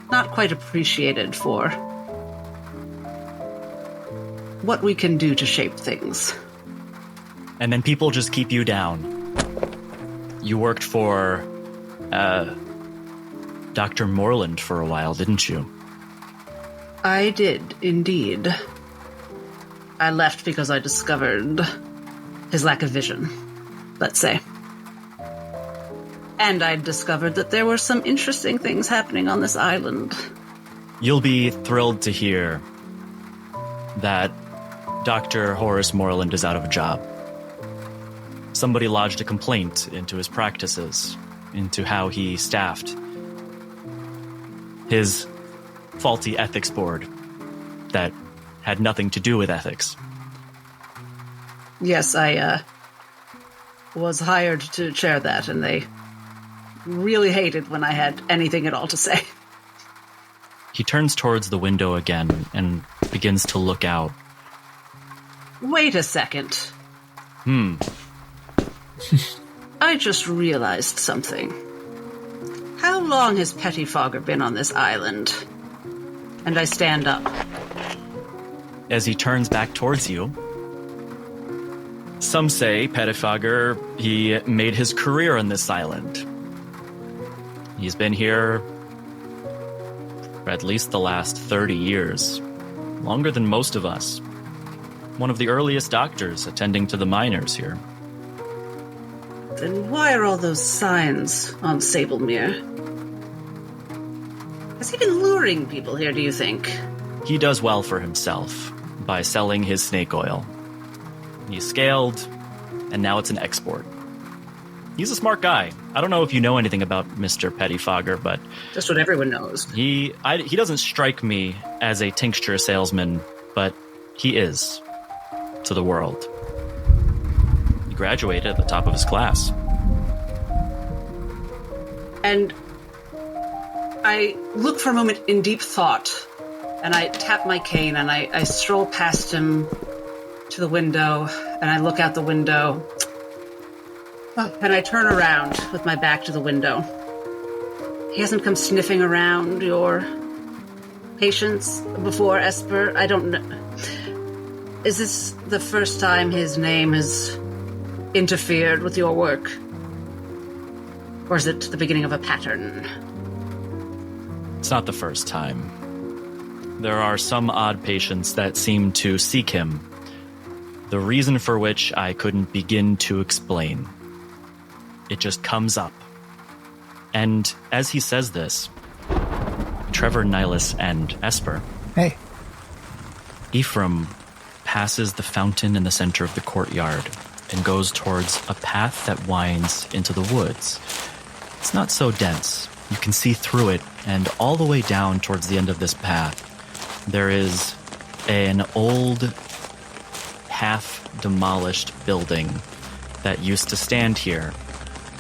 not quite appreciated for what we can do to shape things. And then people just keep you down. You worked for, Dr. Moreland for a while, didn't you? I did, indeed. I left because I discovered his lack of vision, let's say. And I discovered that there were some interesting things happening on this island. You'll be thrilled to hear that Dr. Horace Moreland is out of a job. Somebody lodged a complaint into his practices, into how he staffed his faulty ethics board that had nothing to do with ethics. Yes, I was hired to chair that, and they really hated when I had anything at all to say. He turns towards the window again and begins to look out. Wait a second. I just realized something. How long has Pettifogger been on this island? And I stand up. As he turns back towards you, some say Pettifogger, he made his career on this island. He's been here for at least the last 30 years. Longer than most of us. One of the earliest doctors attending to the miners here. Then why are all those signs on Sablemere? Has he been luring people here, do you think? He does well for himself by selling his snake oil. He scaled, and now it's an export. He's a smart guy. I don't know if you know anything about Mr. Pettifogger, but... Just what everyone knows. He doesn't strike me as a tincture salesman, but he is to the world. He graduated at the top of his class. And I look for a moment in deep thought, and I tap my cane, and I stroll past him to the window, and I look out the window, and I turn around with my back to the window. He hasn't come sniffing around your patients before, Esper? I don't know. Is this the first time his name has interfered with your work? Or is it the beginning of a pattern? It's not the first time. There are some odd patients that seem to seek him, the reason for which I couldn't begin to explain. It just comes up. And as he says this, Trevor, Nihilus, and Esper, Hey. Ephraim passes the fountain in the center of the courtyard and goes towards a path that winds into the woods. It's not so dense. You can see through it, and all the way down towards the end of this path, there is an old, half-demolished building that used to stand here,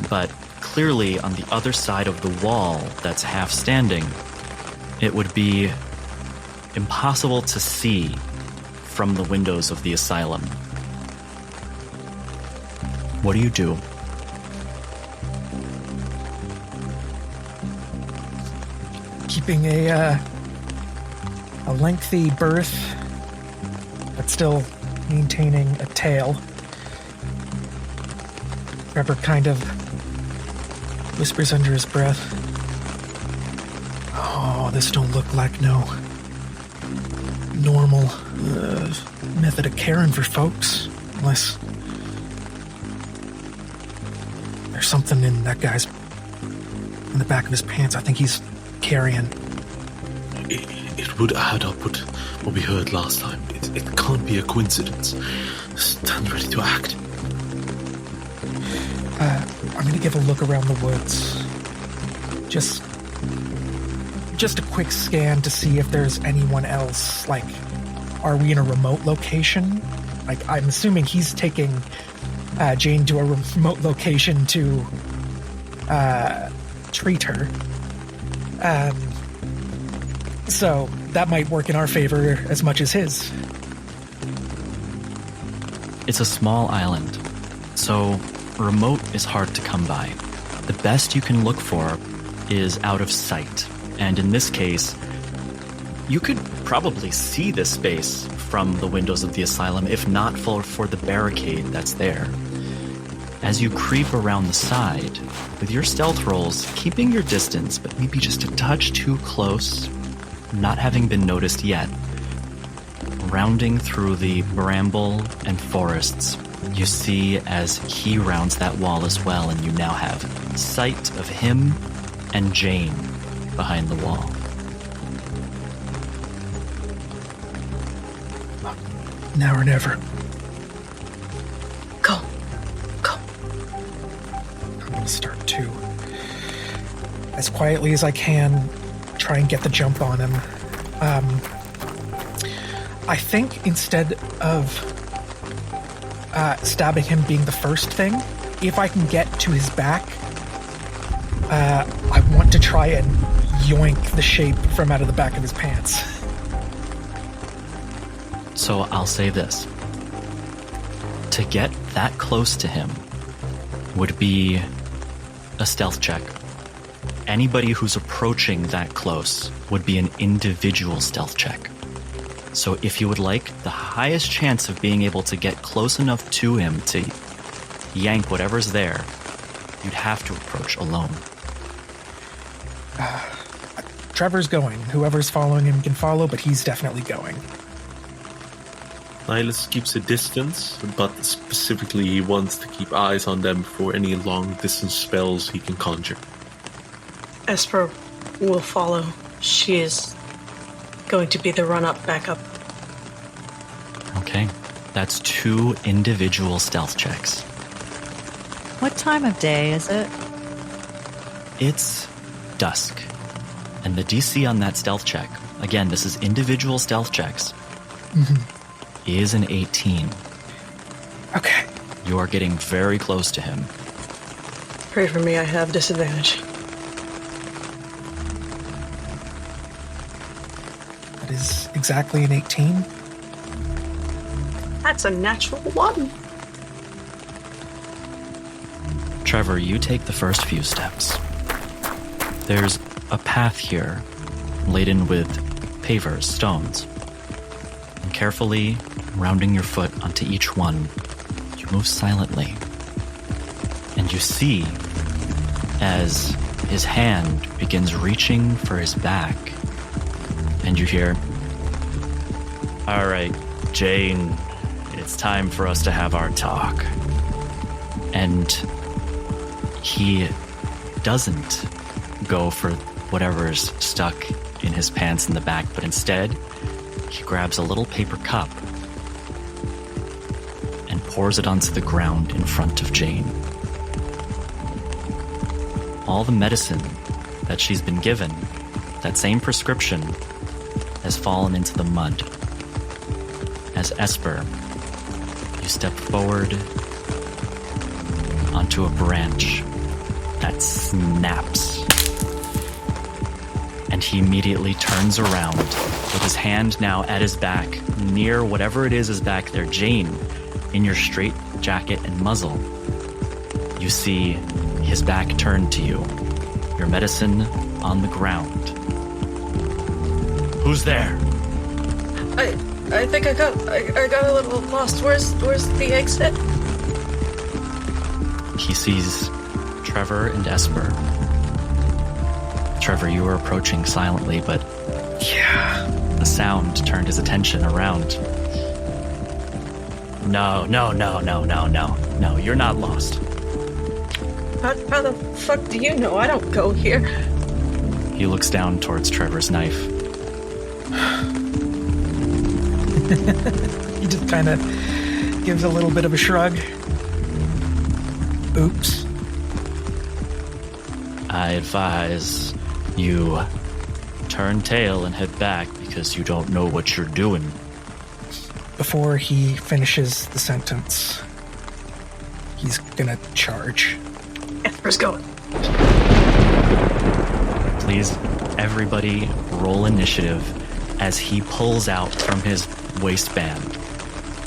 but clearly on the other side of the wall that's half-standing, it would be impossible to see from the windows of the asylum. What do you do? Keeping a lengthy berth, but still maintaining a tail. Trevor kind of whispers under his breath, "Oh, this don't look like no normal method of caring for folks, unless there's something in that guy's, in the back of his pants. I think he's carrying." It would add up with what we heard last time. It can't be a coincidence. Stand ready to act. I'm going to give a look around the woods. Just a quick scan to see if there's anyone else. Like, are we in a remote location? Like, I'm assuming he's taking Jane to a remote location to treat her. So that might work in our favor as much as his. It's a small island, so remote is hard to come by. The best you can look for is out of sight, and in this case, you could probably see this space from the windows of the asylum, if not for the barricade that's there. As you creep around the side, with your stealth rolls, keeping your distance, but maybe just a touch too close, not having been noticed yet, rounding through the bramble and forests, you see as he rounds that wall as well, and you now have sight of him and Jane behind the wall. Now or never. Go. I'm going to start to, as quietly as I can, try and get the jump on him. I think instead of stabbing him being the first thing, if I can get to his back, I want to try and yoink the shape from out of the back of his pants. So I'll say this. To get that close to him would be a stealth check. Anybody who's approaching that close would be an individual stealth check. So if you would like the highest chance of being able to get close enough to him to yank whatever's there, you'd have to approach alone. Trevor's going. Whoever's following him can follow, but he's definitely going. Nihilus keeps a distance, but specifically he wants to keep eyes on them for any long-distance spells he can conjure. Esper will follow. She is going to be the run-up backup. Okay, that's 2 individual stealth checks. What time of day is it? It's dusk. And the DC on that stealth check, again, this is individual stealth checks, is an 18. Okay. You are getting very close to him. Pray for me, I have disadvantage. That is exactly an 18. That's a natural 1. Trevor, you take the first few steps. There's a path here, laden with pavers, stones. And carefully, rounding your foot onto each one, you move silently. And you see, as his hand begins reaching for his back, and you hear, "All right, Jane, it's time for us to have our talk." And he doesn't go for whatever's stuck in his pants in the back, but instead, he grabs a little paper cup and pours it onto the ground in front of Jane. All the medicine that she's been given, that same prescription, has fallen into the mud. As Esper, you step forward onto a branch that snaps. And he immediately turns around with his hand now at his back, near whatever it is back there. Jane, in your straight jacket and muzzle, you see his back turned to you, your medicine on the ground. Who's there? I think I got a little lost. Where's the exit? He sees Trevor and Esper. Trevor, you were approaching silently, but the sound turned his attention around. No, you're not lost. How the fuck do you know? I don't go here. He looks down towards Trevor's knife. He just kind of gives a little bit of a shrug. Oops. I advise you turn tail and head back because you don't know what you're doing. Before he finishes the sentence, he's gonna charge. Esper's going. Please, everybody, roll initiative as he pulls out from his waistband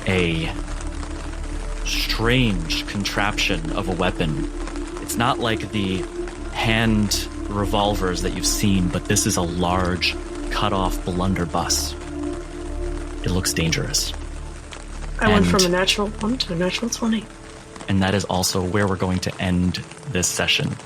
a strange contraption of a weapon. It's not like the hand revolvers that you've seen, but this is a large, cut-off blunderbuss. It looks dangerous. I went from a natural 1 to a natural 20. And that is also where we're going to end this session.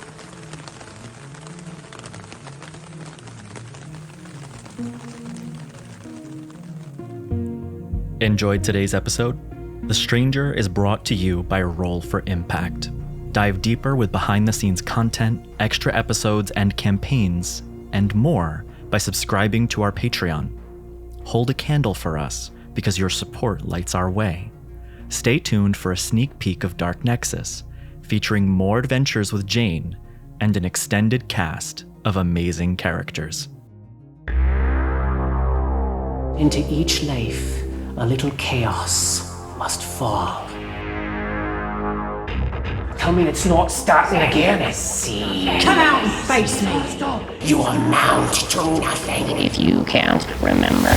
Enjoyed today's episode? The Stranger is brought to you by Roll for Impact. Dive deeper with behind-the-scenes content, extra episodes and campaigns, and more by subscribing to our Patreon. Hold a candle for us because your support lights our way. Stay tuned for a sneak peek of Dark Nexus, featuring more adventures with Jane and an extended cast of amazing characters. Into each life, a little chaos must fall. Tell me it's not starting again. See. Come out and face me. You amount to nothing if you can't remember.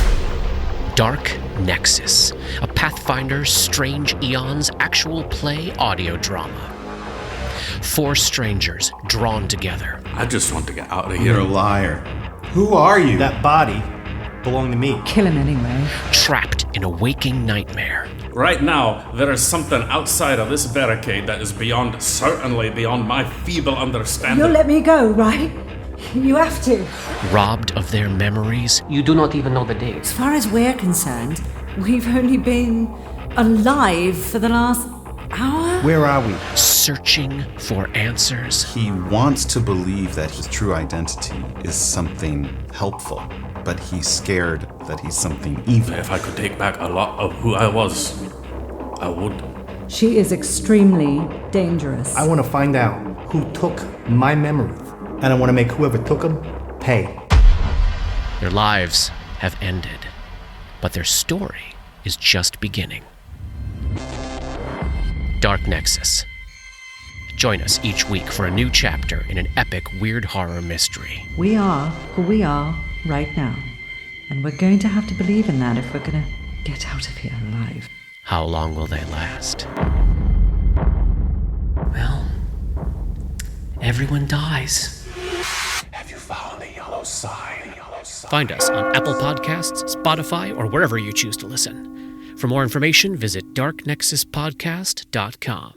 Dark Nexus, a Pathfinder Strange Eons actual play audio drama. 4 strangers drawn together. I just want to get out of here. You're a liar. Who are you? That body belonged to me. Kill him anyway. Trapped in a waking nightmare. Right now, there is something outside of this barricade that is certainly beyond my feeble understanding. You'll let me go, right? You have to. Robbed of their memories. You do not even know the date. As far as we're concerned, we've only been alive for the last hour. Where are we? Searching for answers. He wants to believe that his true identity is something helpful, but he's scared that he's something evil. If I could take back a lot of who I was, I would. She is extremely dangerous. I want to find out who took my memories, and I want to make whoever took them pay. Their lives have ended, but their story is just beginning. Dark Nexus. Join us each week for a new chapter in an epic weird horror mystery. We are who we are right now. And we're going to have to believe in that if we're going to get out of here alive. How long will they last? Well, everyone dies. Have you found the yellow sign? Find us on Apple Podcasts, Spotify, or wherever you choose to listen. For more information, visit darknexuspodcast.com.